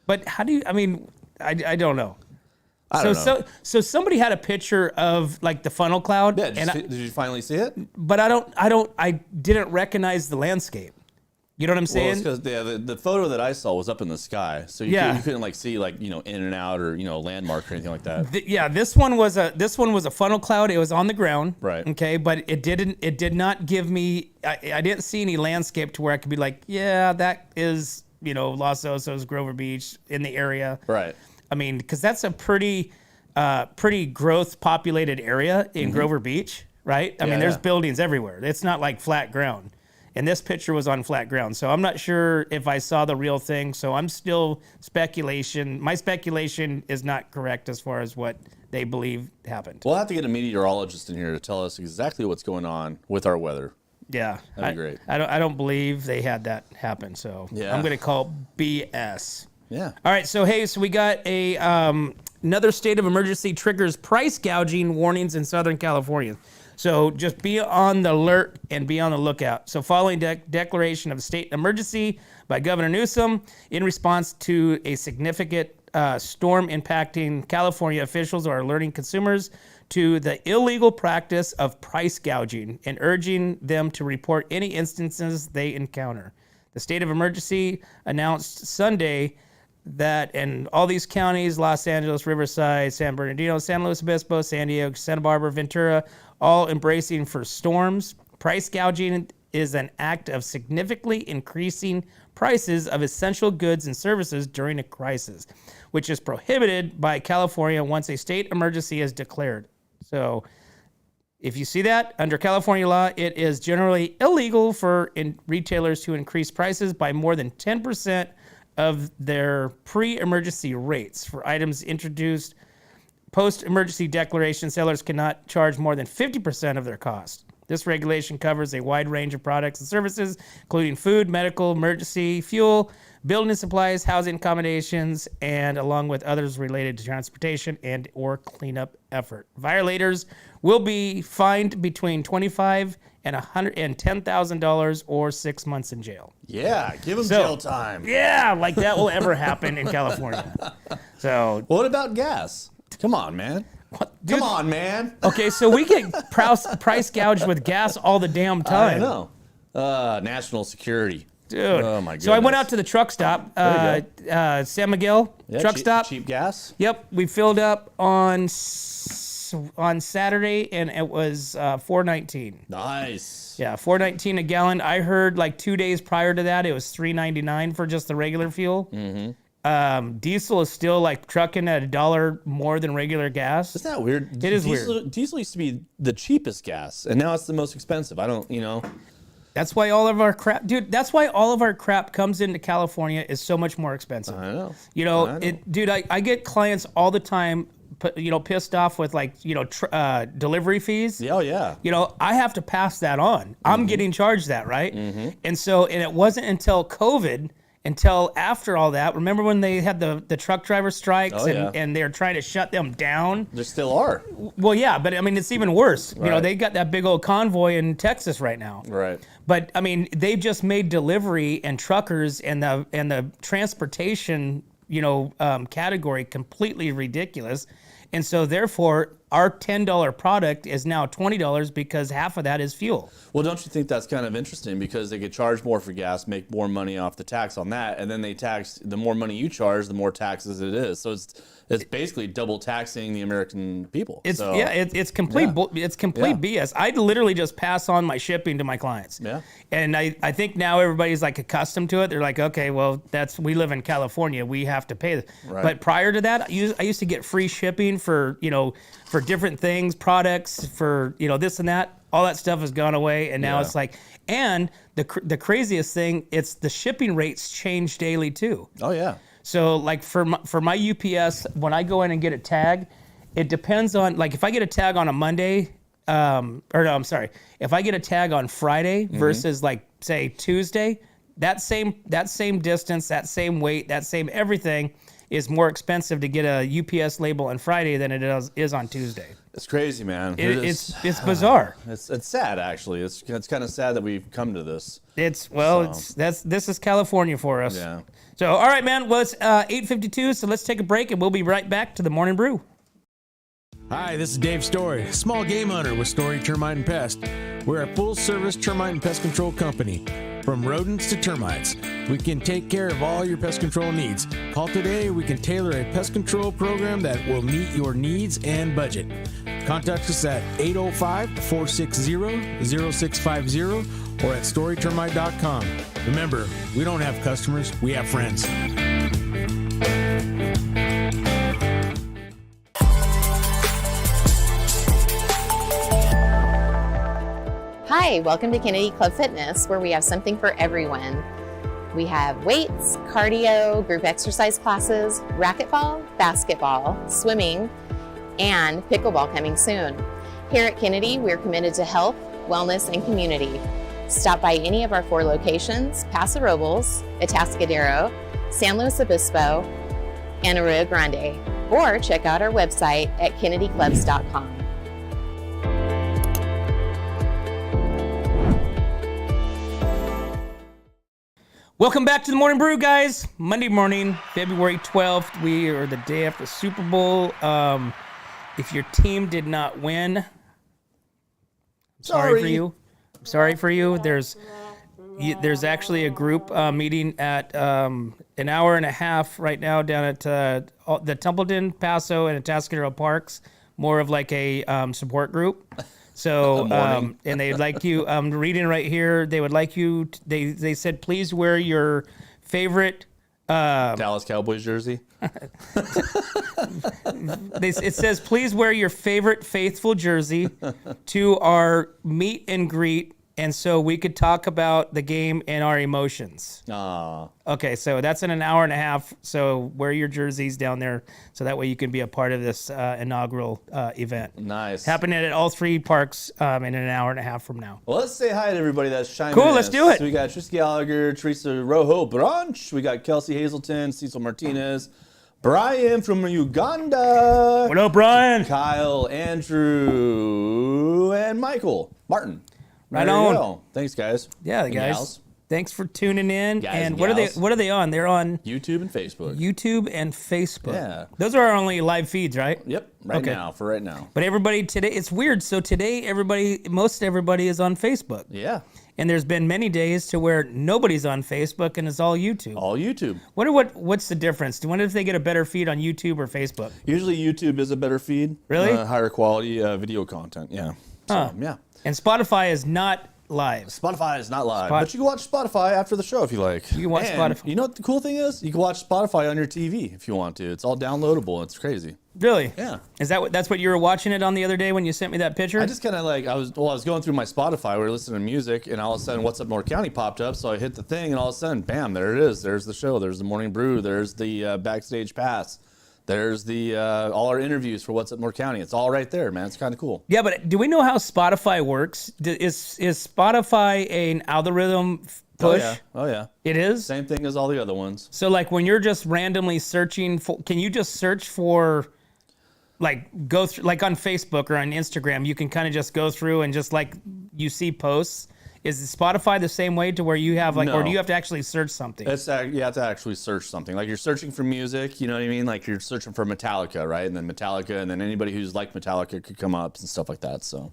But how do you, I mean, I don't know. I don't know. So somebody had a picture of like the funnel cloud. Yeah, did you finally see it? But I didn't recognize the landscape. You know what I'm saying? Well, it's because the photo that I saw was up in the sky, so you couldn't like see like, you know, in and out or, you know, landmark or anything like that. This one was a funnel cloud. It was on the ground. Right. Okay, but it did not give me. I didn't see any landscape to where I could be like, yeah, that is, you know, Los Osos, Grover Beach in the area. Right. I mean, because that's a pretty growth populated area in Grover Beach, right? I mean, there's buildings everywhere. It's not like flat ground. And this picture was on flat ground. So I'm not sure if I saw the real thing. So I'm still speculation. My speculation is not correct as far as what they believe happened. We'll have to get a meteorologist in here to tell us exactly what's going on with our weather. Yeah. That'd be great. I don't believe they had that happen. So I'm going to call BS. Yeah. All right. So, hey, we got another state of emergency triggers price gouging warnings in Southern California. So just be on the alert and be on the lookout. So following declaration of state emergency by Governor Newsom in response to a significant storm impacting California, officials are alerting consumers to the illegal practice of price gouging and urging them to report any instances they encounter. The state of emergency announced Sunday that in all these counties, Los Angeles, Riverside, San Bernardino, San Luis Obispo, San Diego, Santa Barbara, Ventura, all embracing for storms. Price gouging is an act of significantly increasing prices of essential goods and services during a crisis, which is prohibited by California once a state emergency is declared. So if you see that, under California law, it is generally illegal for retailers to increase prices by more than 10% of their pre-emergency rates for items introduced. Post-emergency declaration, sellers cannot charge more than 50% of their cost. This regulation covers a wide range of products and services, including food, medical, emergency, fuel, building supplies, housing accommodations, and along with others related to transportation and or cleanup effort. Violators will be fined between $25 and $110,000 or 6 months in jail. Yeah, give him So- jail time. Yeah, like that will ever happen in California. So, What about gas? Come on, man. dude, Come on, man. okay, so we get price gouged with gas all the damn time. I know. National security. Dude. Oh, my So I went goodness. out to the truck stop, There San Miguel Yeah, truck cheap, stop. Cheap gas. Yep, we filled up on Saturday, and it was $4.19. Nice. Yeah, $4.19 a gallon. I heard like 2 days prior to that, it was $3.99 for just the regular fuel. Mm-hmm. Diesel is still like trucking at $1 more than regular gas. Isn't that weird? It is weird. Diesel used to be the cheapest gas, and now it's the most expensive. I don't, That's why all of our crap, dude. That's why all of our crap comes into California is so much more expensive. I know. You know, I know. dude. I get clients all the time, pissed off with like delivery fees. Oh, yeah. You know, I have to pass that on. I'm getting charged that, right? And so, and it wasn't until COVID, until after all that. Remember when they had the truck driver strikes Oh, yeah. and they're trying to shut them down? There still are. Well, yeah, but I mean, it's even worse. You know, Right. they got that big old convoy in Texas right now. Right. But I mean, they just made delivery and truckers and the transportation, category completely ridiculous. And so therefore, our $10 product is now $20 because half of that is fuel. Well, don't you think that's kind of interesting because they could charge more for gas, make more money off the tax on that, and then they tax the more money you charge, the more taxes it is. So it's basically double taxing the American people. It's So, it's complete it's complete BS. I literally just pass on my shipping to my clients. Yeah. And I think now everybody's like accustomed to it. They're like, okay, well, we live in California, we have to pay this. Right. But prior to that, I used to get free shipping for different things, products, for this and that. All that stuff has gone away, and now Yeah. it's like, and the craziest thing, it's the shipping rates change daily too. Oh, yeah. So like for my UPS, when I go in and get a tag, it depends on, like, if I get a tag on a Monday, if I get a tag on Friday versus like say Tuesday, that same distance, that same weight, that same everything is more expensive to get a UPS label on Friday than it is on Tuesday. It's crazy, man. It's bizarre. It's sad, actually. It's kind of sad that we've come to this. This is California for us. Yeah. So all right, man. Well, it's 8:52, so let's take a break and we'll be right back to the Morning Brew. Hi, this is Dave Story, small game hunter with Story Termite and Pest. We're a full-service termite and pest control company. From rodents to termites, we can take care of all your pest control needs. Call today, we can tailor a pest control program that will meet your needs and budget. Contact us at 805-460-0650 or at storytermite.com. Remember, we don't have customers, we have friends. Hi, welcome to Kennedy Club Fitness, where we have something for everyone. We have weights, cardio, group exercise classes, racquetball, basketball, swimming, and pickleball coming soon. Here at Kennedy, we're committed to health, wellness, and community. Stop by any of our 4 locations: Paso, Robles, Atascadero, San Luis Obispo, and Arroyo Grande, or check out our website at kennedyclubs.com. Welcome back to the Morning Brew, guys. Monday morning, February 12th. We are the day after the Super Bowl. If your team did not win, I'm sorry for you. I'm sorry for you. There's actually a group meeting at an hour and a half right now down at the Templeton, Paso, and Atascadero parks. More of like a support group. So, and they'd like you, reading right here, they would like you, they said, please wear your favorite Dallas Cowboys jersey. It says, please wear your favorite faithful jersey to our meet and greet, and so we could talk about the game and our emotions. Aw. Okay, so that's in an hour and a half. So wear your jerseys down there, so that way you can be a part of this inaugural event. Nice. Happening at all 3 parks in an hour and a half from now. Well, let's say hi to everybody that's chiming Cool, in. let's do it. So we got Tris Gallagher, Teresa Rojo, Brunch. We got Kelsey Hazelton, Cecil Martinez, Brian from Uganda. What up, Brian? Kyle, Andrew, and Michael Martin. Right There you on. go. Thanks, guys. Yeah, And guys. gals. Thanks for tuning in. Guys and and what gals. are they on? They're on YouTube and Facebook. YouTube and Facebook. Yeah. Those are our only live feeds, right? Yep. Right Okay. now. For right now. But everybody today, it's weird. So today, most everybody is on Facebook. Yeah. And there's been many days to where nobody's on Facebook and it's all YouTube. All YouTube. Wonder what's the difference? Wonder if they get a better feed on YouTube or Facebook. Usually YouTube is a better feed. Really? Higher quality video content. Yeah. So, yeah. And Spotify is not live. Spotify is not live, but you can watch Spotify after the show if you like. You can watch And Spotify. You know what the cool thing is? You can watch Spotify on your TV if you want to. It's all downloadable. It's crazy. Really? Yeah. Is that's what you were watching it on the other day when you sent me that picture? I just kind of I was going through my Spotify. We were listening to music, and all of a sudden, What's Up North County popped up. So I hit the thing, and all of a sudden, bam, there it is. There's the show. There's the Morning Brew. There's the backstage pass. There's the all our interviews for What's Up North County. It's all right there, man. It's kind of cool. Yeah, but do we know how Spotify works? Is Spotify an algorithm push? Oh yeah. It is? Same thing as all the other ones. So like when you're just randomly searching for, can you just search for, like go through, like on Facebook or on Instagram, you can kind of just go through and just like you see posts. Is Spotify the same way to where you have like, or do No. you have to actually search something? You have to actually search something. Like you're searching for music, you know what I mean? Like you're searching for Metallica, right? And then Metallica, and then anybody who's like Metallica could come up and stuff like that. So,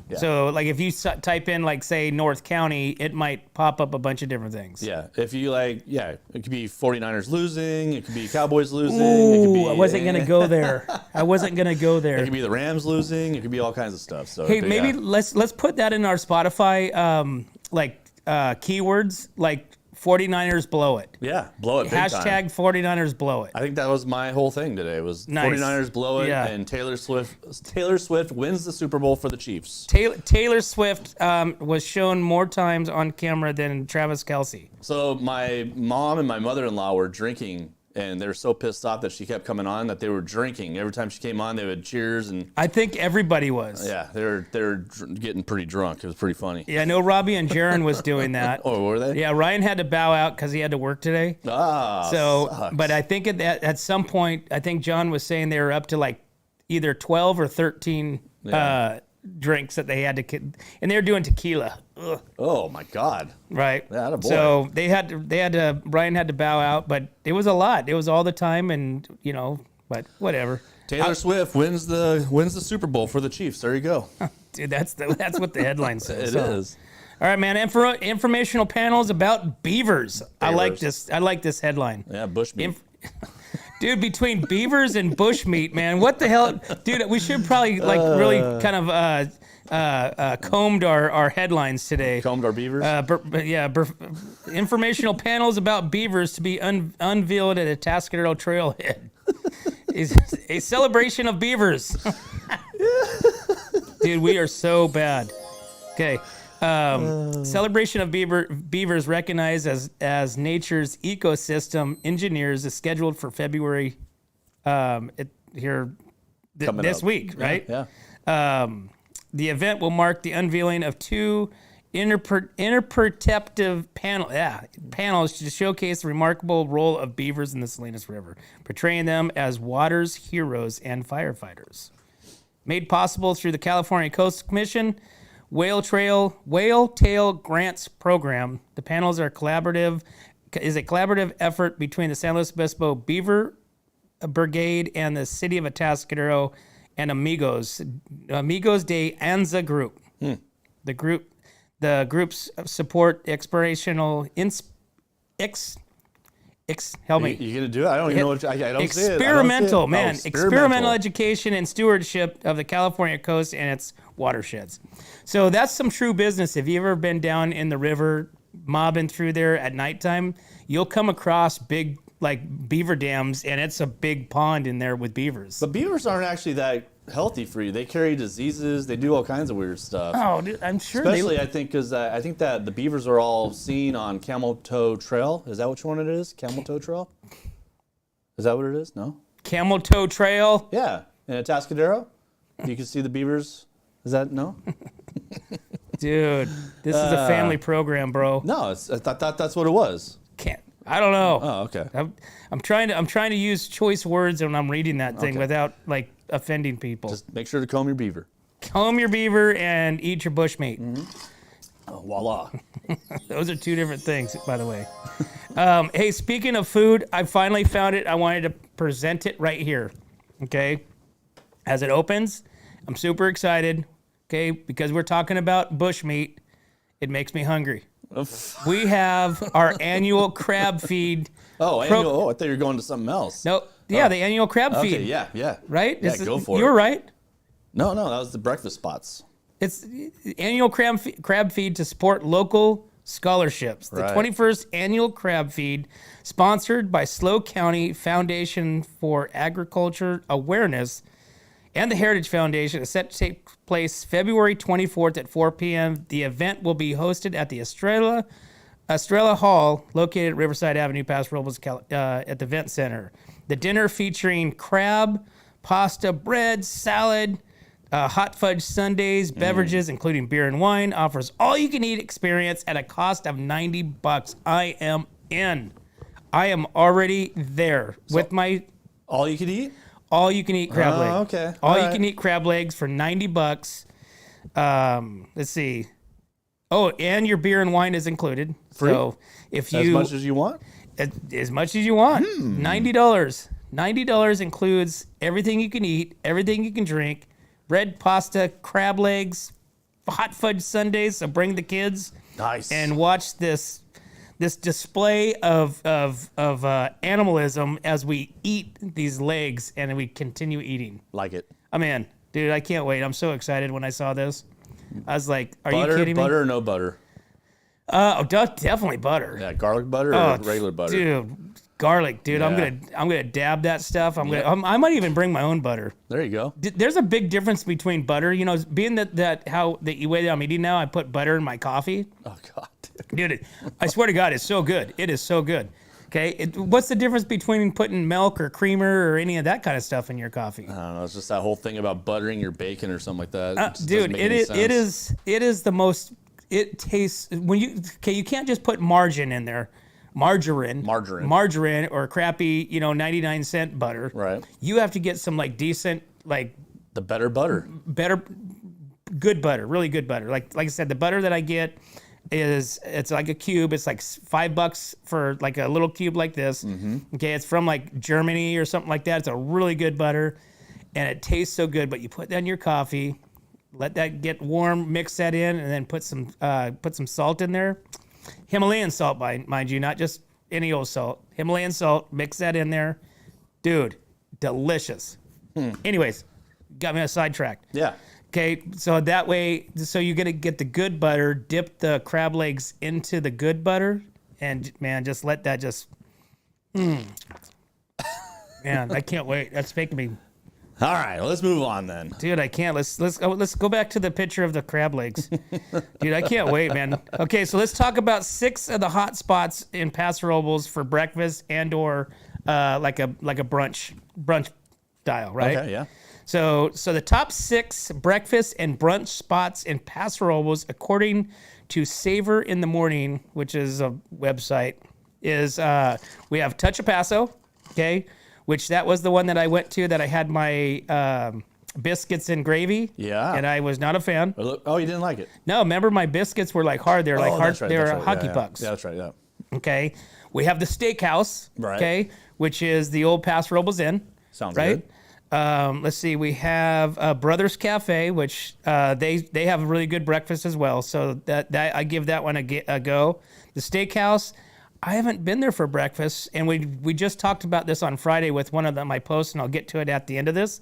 yeah. So like if you type in like say North County, it might pop up a bunch of different things. Yeah, if you it could be 49ers losing, it could be Cowboys losing. It could be, I wasn't gonna go there. I wasn't gonna go It there. could be the Rams losing. It could be all kinds of stuff. So Hey, but maybe yeah. let's put that in our Spotify keywords like 49ers blow it. Yeah, blow it big Hashtag time. 49ers blow it. I think that was my whole thing today. Was Nice. 49ers blow it, Yeah. and Taylor Swift wins the Super Bowl for the Chiefs. Taylor Swift was shown more times on camera than Travis Kelce. So my mom and my mother-in-law were drinking, and they were so pissed off that she kept coming on that they were drinking. Every time she came on, they would cheers, and I think everybody was. yeah, they were getting pretty drunk. It was pretty funny. Yeah, I know Robbie and Jaron was doing that. Oh, were they? Yeah, Ryan had to bow out because he had to work today. So, But I think at some point, I think John was saying they were up to like either 12 or 13 drinks that they had to, and they were doing tequila. Ugh. oh my God. Right. Yeah, attaboy. So Brian had to bow out, but it was a lot. It was all the time, and but whatever. Taylor Swift wins the Super Bowl for the Chiefs. There you go. Dude, that's what the headline says. It is. All right, man. Informational panels about beavers. I like this. I like this headline. Yeah, Bushmeat. Dude, between beavers and bushmeat, man, what the hell, dude? We should probably really kind of combed our headlines today. Combed our beavers. Informational panels about beavers to be unveiled at Atascadero trailhead. Is a celebration of beavers. Dude, we are so bad. Okay. Celebration of beavers recognized as nature's ecosystem engineers is scheduled for February this up. week, right? Yeah. The event will mark the unveiling of two interpretive panels to showcase the remarkable role of beavers in the Salinas River, portraying them as water's heroes and firefighters. Made possible through the California Coast Commission Whale Tail Grants Program. The panels is a collaborative effort between the San Luis Obispo Beaver Brigade and the City of Atascadero and Amigos de Anza Group. The groups support explorational help me. You gonna do it? I don't even know what I don't Experimental, see it. man. Oh, Experimental education and stewardship of the California coast and its watersheds. So that's some true business. If you've ever been down in the river, mobbing through there at nighttime, you'll come across big beaver dams, and it's a big pond in there with beavers. But beavers aren't actually that healthy for you. They carry diseases. They do all kinds of weird stuff. Oh, dude, I'm sure. Especially, I think, because I think that the beavers are all seen on Camel Toe Trail. Is that which one it is? Camel Toe Trail? Is that what it is? No? Camel Toe Trail. Yeah. In Atascadero? You can see the beavers. Is that, no? Dude, this is a family program, bro. No, I thought that's what it was. I don't know. Oh, okay. I'm trying to use choice words when I'm reading that thing without offending people. Just make sure to comb your beaver. Comb your beaver and eat your bushmeat. Oh, voila. Those are two different things, by the way. Hey, speaking of food, I finally found it. I wanted to present it right here. Okay. As it opens, I'm super excited. Okay. Because we're talking about bushmeat. It makes me hungry. We have our annual crab feed. Oh, annual. I thought you were going to something else. No. Yeah. The annual crab feed. Okay. Yeah. Right? Yeah, go for it. You were right. No, that was the breakfast spots. It's annual crab feed to support local scholarships. The Right. 21st annual crab feed, sponsored by SLO County Foundation for Agriculture Awareness and the Heritage Foundation, is set to take place February 24th at 4 p.m. The event will be hosted at the Estrella Hall, located at Riverside Avenue, Paso Robles, at the Event Center. The dinner featuring crab, pasta, bread, salad, hot fudge sundaes, beverages, including beer and wine, offers all-you-can-eat experience at a cost of $90. I am in. I am already there with my All you could eat? all-you-can-eat crab leg. Okay. All-you-can-eat crab legs for $90. Let's see. Oh, and your beer and wine is included. Free? So if you As much as you want? as much as you want. $90. $90 includes everything you can eat, everything you can drink, bread, pasta, crab legs, hot fudge sundaes. So bring the kids Nice. and watch this display of animalism as we eat these legs and we continue eating. like it. I'm in, dude. I can't wait. I'm so excited when I saw this. I was like, "Are Butter, you kidding me?" butter or no butter? Definitely butter. Yeah, garlic butter or regular butter? Dude, garlic, dude. Yeah. I'm gonna dab that stuff. I might even bring my own butter. There you go. There's a big difference between butter. You know, being that way that I'm eating now, I put butter in my coffee. Oh, God. Dude, I swear to God, it's so good. It is so good. Okay, what's the difference between putting milk or creamer or any of that kind of stuff in your coffee? I don't know. It's just that whole thing about buttering your bacon or something like that. It just Dude, doesn't make any sense. it is the most. It tastes when you can't just put margarine in there, margarine or crappy 99-cent butter. Right. You have to get some like decent The better butter. good butter, really good butter. Like I said, the butter that I get it's like a cube. It's like $5 for like a little cube like this. Mm-hmm. Okay, it's from like Germany or something like that. It's a really good butter, and it tastes so good. But you put that in your coffee, let that get warm, mix that in, and then put some salt in there. Himalayan salt, mind you, not just any old salt. Himalayan salt. Mix that in there, dude. Delicious. Anyways, got me sidetracked. Yeah. Okay, so that way, you're gonna get the good butter, dip the crab legs into the good butter, and man, just let that Man, I can't wait. That's making me, All right, let's move on then. dude. I can't. Let's go back to the picture of the crab legs, dude. I can't wait, man. Okay, so let's talk about 6 of the hot spots in Paso Robles for breakfast and/or like a brunch style, right? Okay, yeah. So the top 6 breakfast and brunch spots in Paso Robles, according to Savor in the Morning, which is a website, is we have Touch of Paso, okay, which that was the one that I went to that I had my biscuits and gravy. Yeah. And I was not a fan. Oh, you didn't like it? No, remember my biscuits were like hard. They were like hard. That's right, they were that's right. hockey Yeah. pucks. Yeah, that's right. Yeah. Okay. We have the Steakhouse. Right. Okay, which is the old Paso Robles Inn. Sounds right? good. Let's see. We have Brothers Cafe, which they have a really good breakfast as well. So that I give that one a go. The Steakhouse, I haven't been there for breakfast, and we just talked about this on Friday with one of my posts, and I'll get to it at the end of this.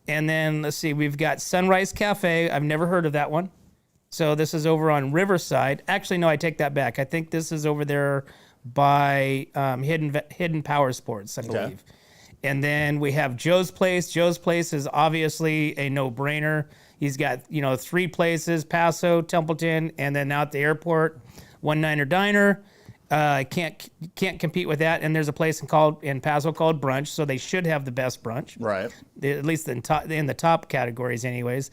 And then let's see. We've got Sunrise Cafe. I've never heard of that one. So this is over on Riverside. Actually, no, I take that back. I think this is over there by Hidden Power Sports, I believe. And then we have Joe's Place. Joe's Place is obviously a no-brainer. He's got 3 places: Paso, Templeton, and then out at the airport, One Niner Diner. Can't compete with that. And there's a place in Paso called Brunch, so they should have the best brunch, Right. at least in the top categories, anyways.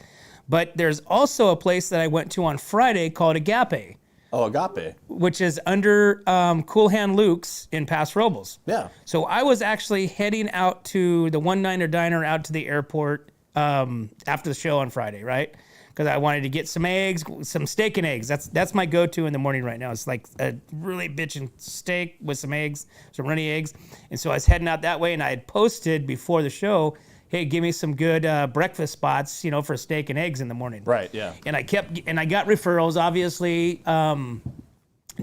But there's also a place that I went to on Friday called Agape, Oh, Agape. which is under Cool Hand Luke's in Paso Robles. Yeah. So I was actually heading out to the One Niner Diner out to the airport after the show on Friday, right? because I wanted to get some eggs, some steak and eggs. That's my go-to in the morning right now. It's like a really bitchin' steak with some eggs, some runny eggs. And so I was heading out that way, and I had posted before the show, hey, give me some good breakfast spots, for steak and eggs in the morning. Right, yeah. And I got referrals, obviously.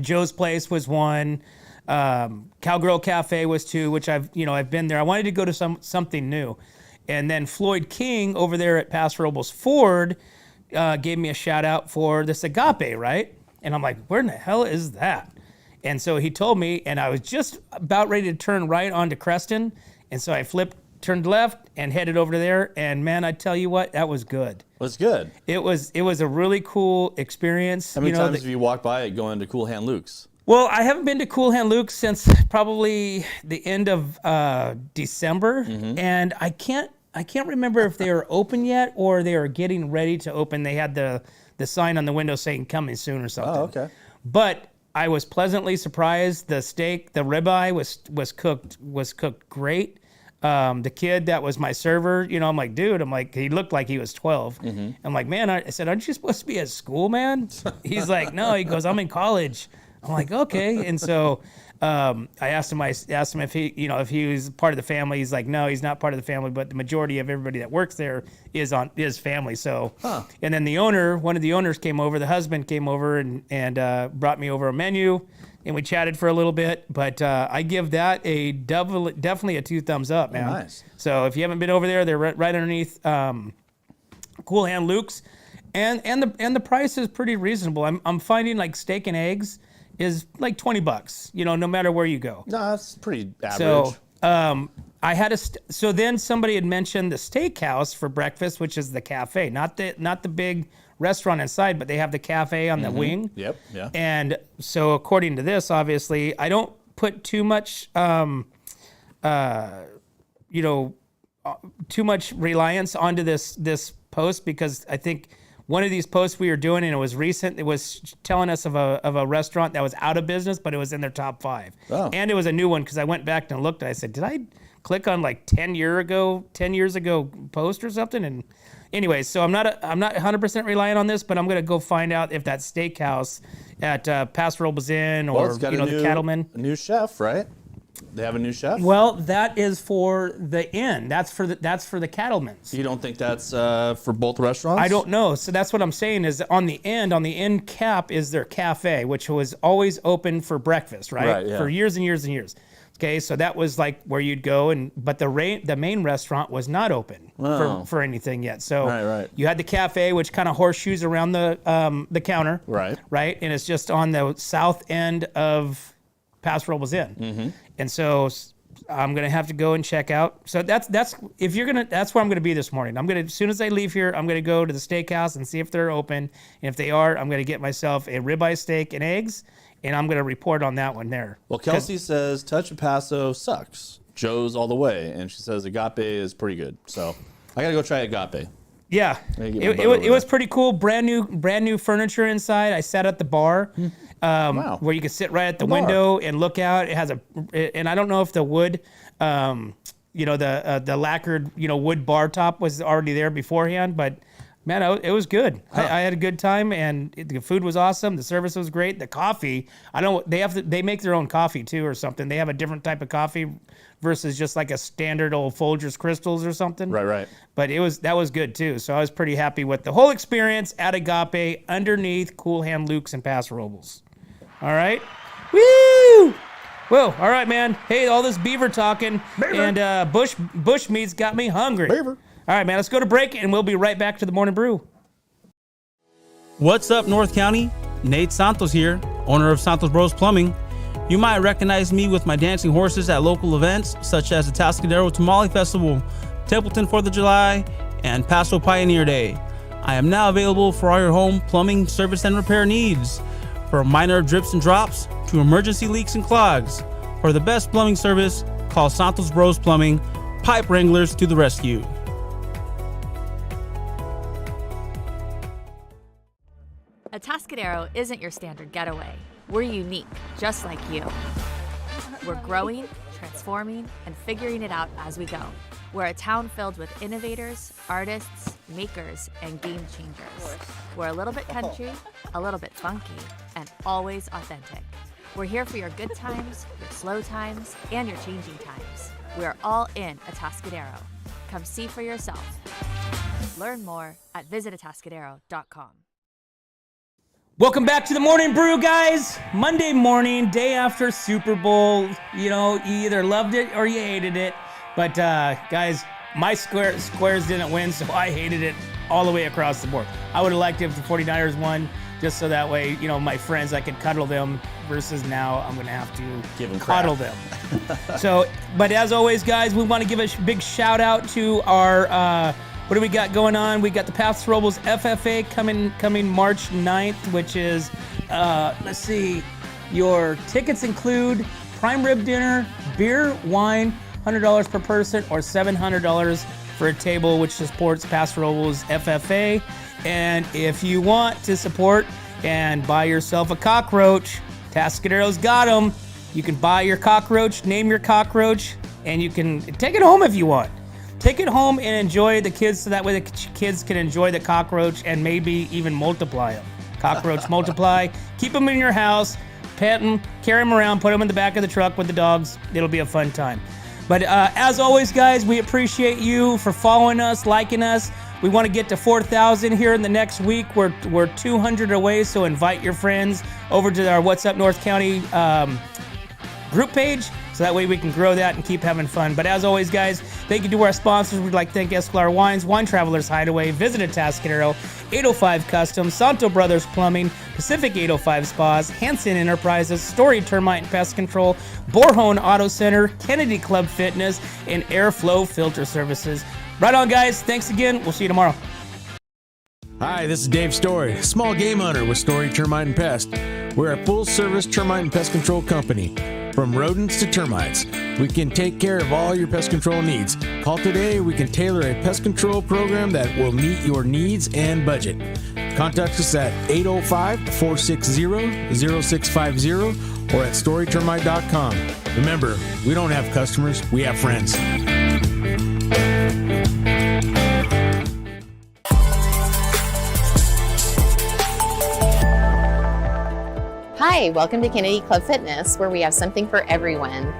Joe's Place was one. Cowgirl Cafe was two, which I've been there. I wanted to go to something new. And then Floyd King over there at Paso Robles Ford gave me a shout out for this agape, right? And I'm like, where in the hell is that? And so he told me, and I was just about ready to turn right onto Creston. And so I turned left and headed over to there. And man, I tell you what, that was good. Was good. It was a really cool experience. How many times have you walked by it going to Cool Hand Luke's? Well, I haven't been to Cool Hand Luke's since probably the end of December. And I can't remember if they were open yet or they were getting ready to open. They had the sign on the window saying coming soon or something. Oh, okay. But I was pleasantly surprised. The steak, the ribeye was cooked great. The kid that was my server, I'm like, dude, he looked like he was 12. I'm like, man, I said, aren't you supposed to be at school, man? He's like, no. He goes, I'm in college. I'm like, okay. And so I asked him if he was part of the family. He's like, no, he's not part of the family, but the majority of everybody that works there is family. So, and then one of the owners came over, the husband came over and brought me over a menu, and we chatted for a little bit. But I give that definitely a 2 thumbs up, man. Oh, nice. So if you haven't been over there, they're right underneath Cool Hand Luke's, and the price is pretty reasonable. I'm finding like steak and eggs is like $20, no matter where you go. No, that's pretty average. So I had so then somebody had mentioned the steakhouse for breakfast, which is the cafe, not the big restaurant inside, but they have the cafe on the wing. Yep, yeah. And so according to this, obviously, I don't put too much reliance onto this post, because I think one of these posts we were doing, and it was recent, it was telling us of a restaurant that was out of business, but it was in their top 5. Oh. And it was a new one, because I went back and looked, and I said, did I click on like 10 years ago post or something? And anyway, so I'm not 100% relying on this, but I'm going to go find out if that steakhouse at Paso Robles Inn or it's got the Cattleman. A new chef, right? They have a new chef? Well, that is for the inn. That's for the Cattleman's. You don't think that's for both restaurants? I don't know. So that's what I'm saying is on the end cap is their cafe, which was always open for breakfast, right? Right, yeah. For years and years and years. Okay, so that was like where you'd go, but the main restaurant was not open for anything yet. So right. You had the cafe, which kind of horseshoes around the counter, right, and it's just on the south end of Paso Robles Inn, and so I'm gonna have to go and check out. So that's where I'm gonna be this morning. As soon as I leave here, I'm gonna go to the steakhouse and see if they're open, and if they are, I'm gonna get myself a ribeye steak and eggs. And I'm going to report on that one there. Well, Kelsey says Touch of Paso sucks. Joe's all the way. And she says Agape is pretty good. So I got to go try Agape. Yeah. It was pretty cool. Brand new furniture inside. I sat at the bar where you could sit right at the window and look out. It has and I don't know if the wood, the lacquered, wood bar top was already there beforehand, but man, it was good. I had a good time, and the food was awesome. The service was great. The coffee, they make their own coffee too or something. They have a different type of coffee versus just like a standard old Folgers Crystals or something. Right. But that was good too. So I was pretty happy with the whole experience at Agape underneath Cool Hand Luke's and Paso Robles. All right. Woo! Whoa, all right, man. Hey, all this beaver talking and bush meat's got me hungry. Beaver. All right, man, let's go to break, and we'll be right back to the Morning Brew. What's up, North County? Nate Santos here, owner of Santos Bros Plumbing. You might recognize me with my dancing horses at local events such as the Atascadero Tamale Festival, Templeton 4th of July, and Paso Pioneer Day. I am now available for all your home plumbing service and repair needs, from minor drips and drops to emergency leaks and clogs. For the best plumbing service, call Santos Bros Plumbing, pipe wranglers to the rescue. Atascadero isn't your standard getaway. We're unique, just like you. We're growing, transforming, and figuring it out as we go. We're a town filled with innovators, artists, makers, and game changers. We're a little bit country, a little bit funky, and always authentic. We're here for your good times, your slow times, and your changing times. We are all in Atascadero. Come see for yourself. Learn more at visitatascadero.com. Welcome back to the Morning Brew, guys. Monday morning, day after Super Bowl. You know, you either loved it or you hated it. But, guys, my squares didn't win, so I hated it all the way across the board. I would have liked it if the 49ers won, just so that way, you know, my friends, I could cuddle them, versus now I'm going to have to Give them cuddle them. So, but as always, guys, we want to give a big shout out to our, what do we got going on? We got the Paso Robles FFA coming March 9th, which is, let's see, your tickets include prime rib dinner, beer, wine, $100 per person, or $700 for a table, which supports Paso Robles FFA. And if you want to support and buy yourself a cockroach, Atascadero's got them. You can buy your cockroach, name your cockroach, and you can take it home if you want. Take it home and enjoy the kids, so that way the kids can enjoy the cockroach and maybe even multiply them. Cockroach multiply. Keep them in your house, pet them, carry them around, put them in the back of the truck with the dogs. It'll be a fun time. But as always, guys, we appreciate you for following us, liking us. We want to get to 4,000 here in the next week. We're 200 away, so invite your friends over to our What's Up North County group page, so that way we can grow that and keep having fun. But as always, guys, thank you to our sponsors. We'd like to thank Escalar Wines, Wine Travelers Hideaway, Visit Atascadero, 805 Customs, Santo Brothers Plumbing, Pacific 805 Spas, Hanson Enterprises, Story Termite and Pest Control, Borhone Auto Center, Kennedy Club Fitness, and Airflow Filter Services. Right on, guys. Thanks again. We'll see you tomorrow. Hi, this is Dave Story, small game hunter with Story Termite and Pest. We're a full-service termite and pest control company. From rodents to termites, we can take care of all your pest control needs. Call today. We can tailor a pest control program that will meet your needs and budget. Contact us at 805-460-0650 or at storytermite.com. Remember, we don't have customers, we have friends. Hi, welcome to Kennedy Club Fitness, where we have something for everyone.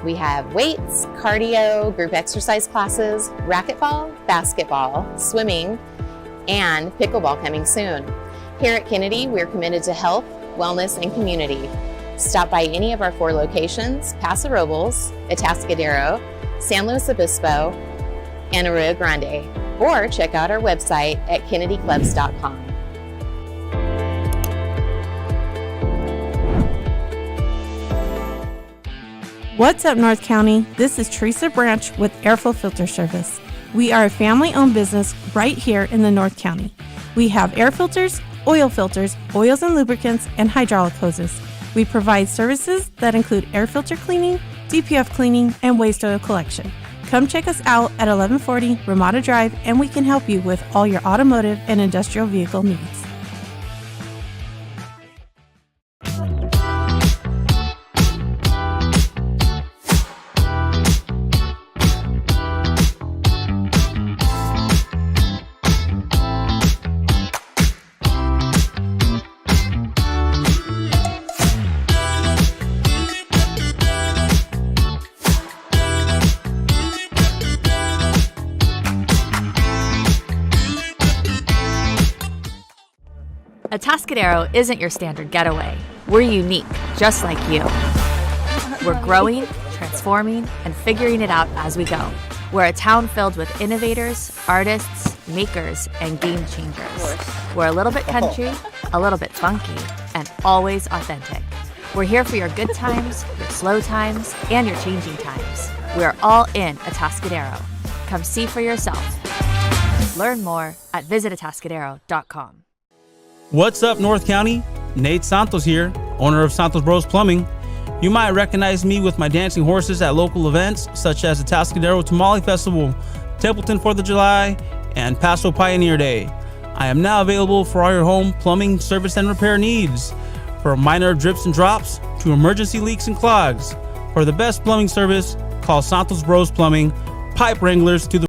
We have weights, cardio, group exercise classes, racquetball, basketball, swimming, and pickleball coming soon. Here at Kennedy, we're committed to health, wellness, and community. Stop by any of our 4 locations: Paso Robles, Atascadero, San Luis Obispo, and Arroyo Grande, or check out our website at kennedyclubs.com. What's up, North County? This is Teresa Branch with Airflow Filter Service. We are a family-owned business right here in the North County. We have air filters, oils and lubricants, and hydraulic hoses. We provide services that include air filter cleaning, DPF cleaning, and waste oil collection. Come check us out at 1140 Ramada Drive, and we can help you with all your automotive and industrial vehicle needs. Atascadero isn't your standard getaway. We're unique, just like you. We're growing, transforming, and figuring it out as we go. We're a town filled with innovators, artists, makers, and game changers. We're a little bit country, a little bit funky, and always authentic. We're here for your good times, your slow times, and your changing times. We are all in Atascadero. Come see for yourself. Learn more at visitatascadero.com. What's up, North County? Nate Santos here, owner of Santos Bros Plumbing. You might recognize me with my dancing horses at local events such as the Atascadero Tamale Festival, Templeton 4th of July, and Paso Pioneer Day. I am now available for all your home plumbing service and repair needs, from minor drips and drops to emergency leaks and clogs. For the best plumbing service, call Santos Bros Plumbing, pipe wranglers to the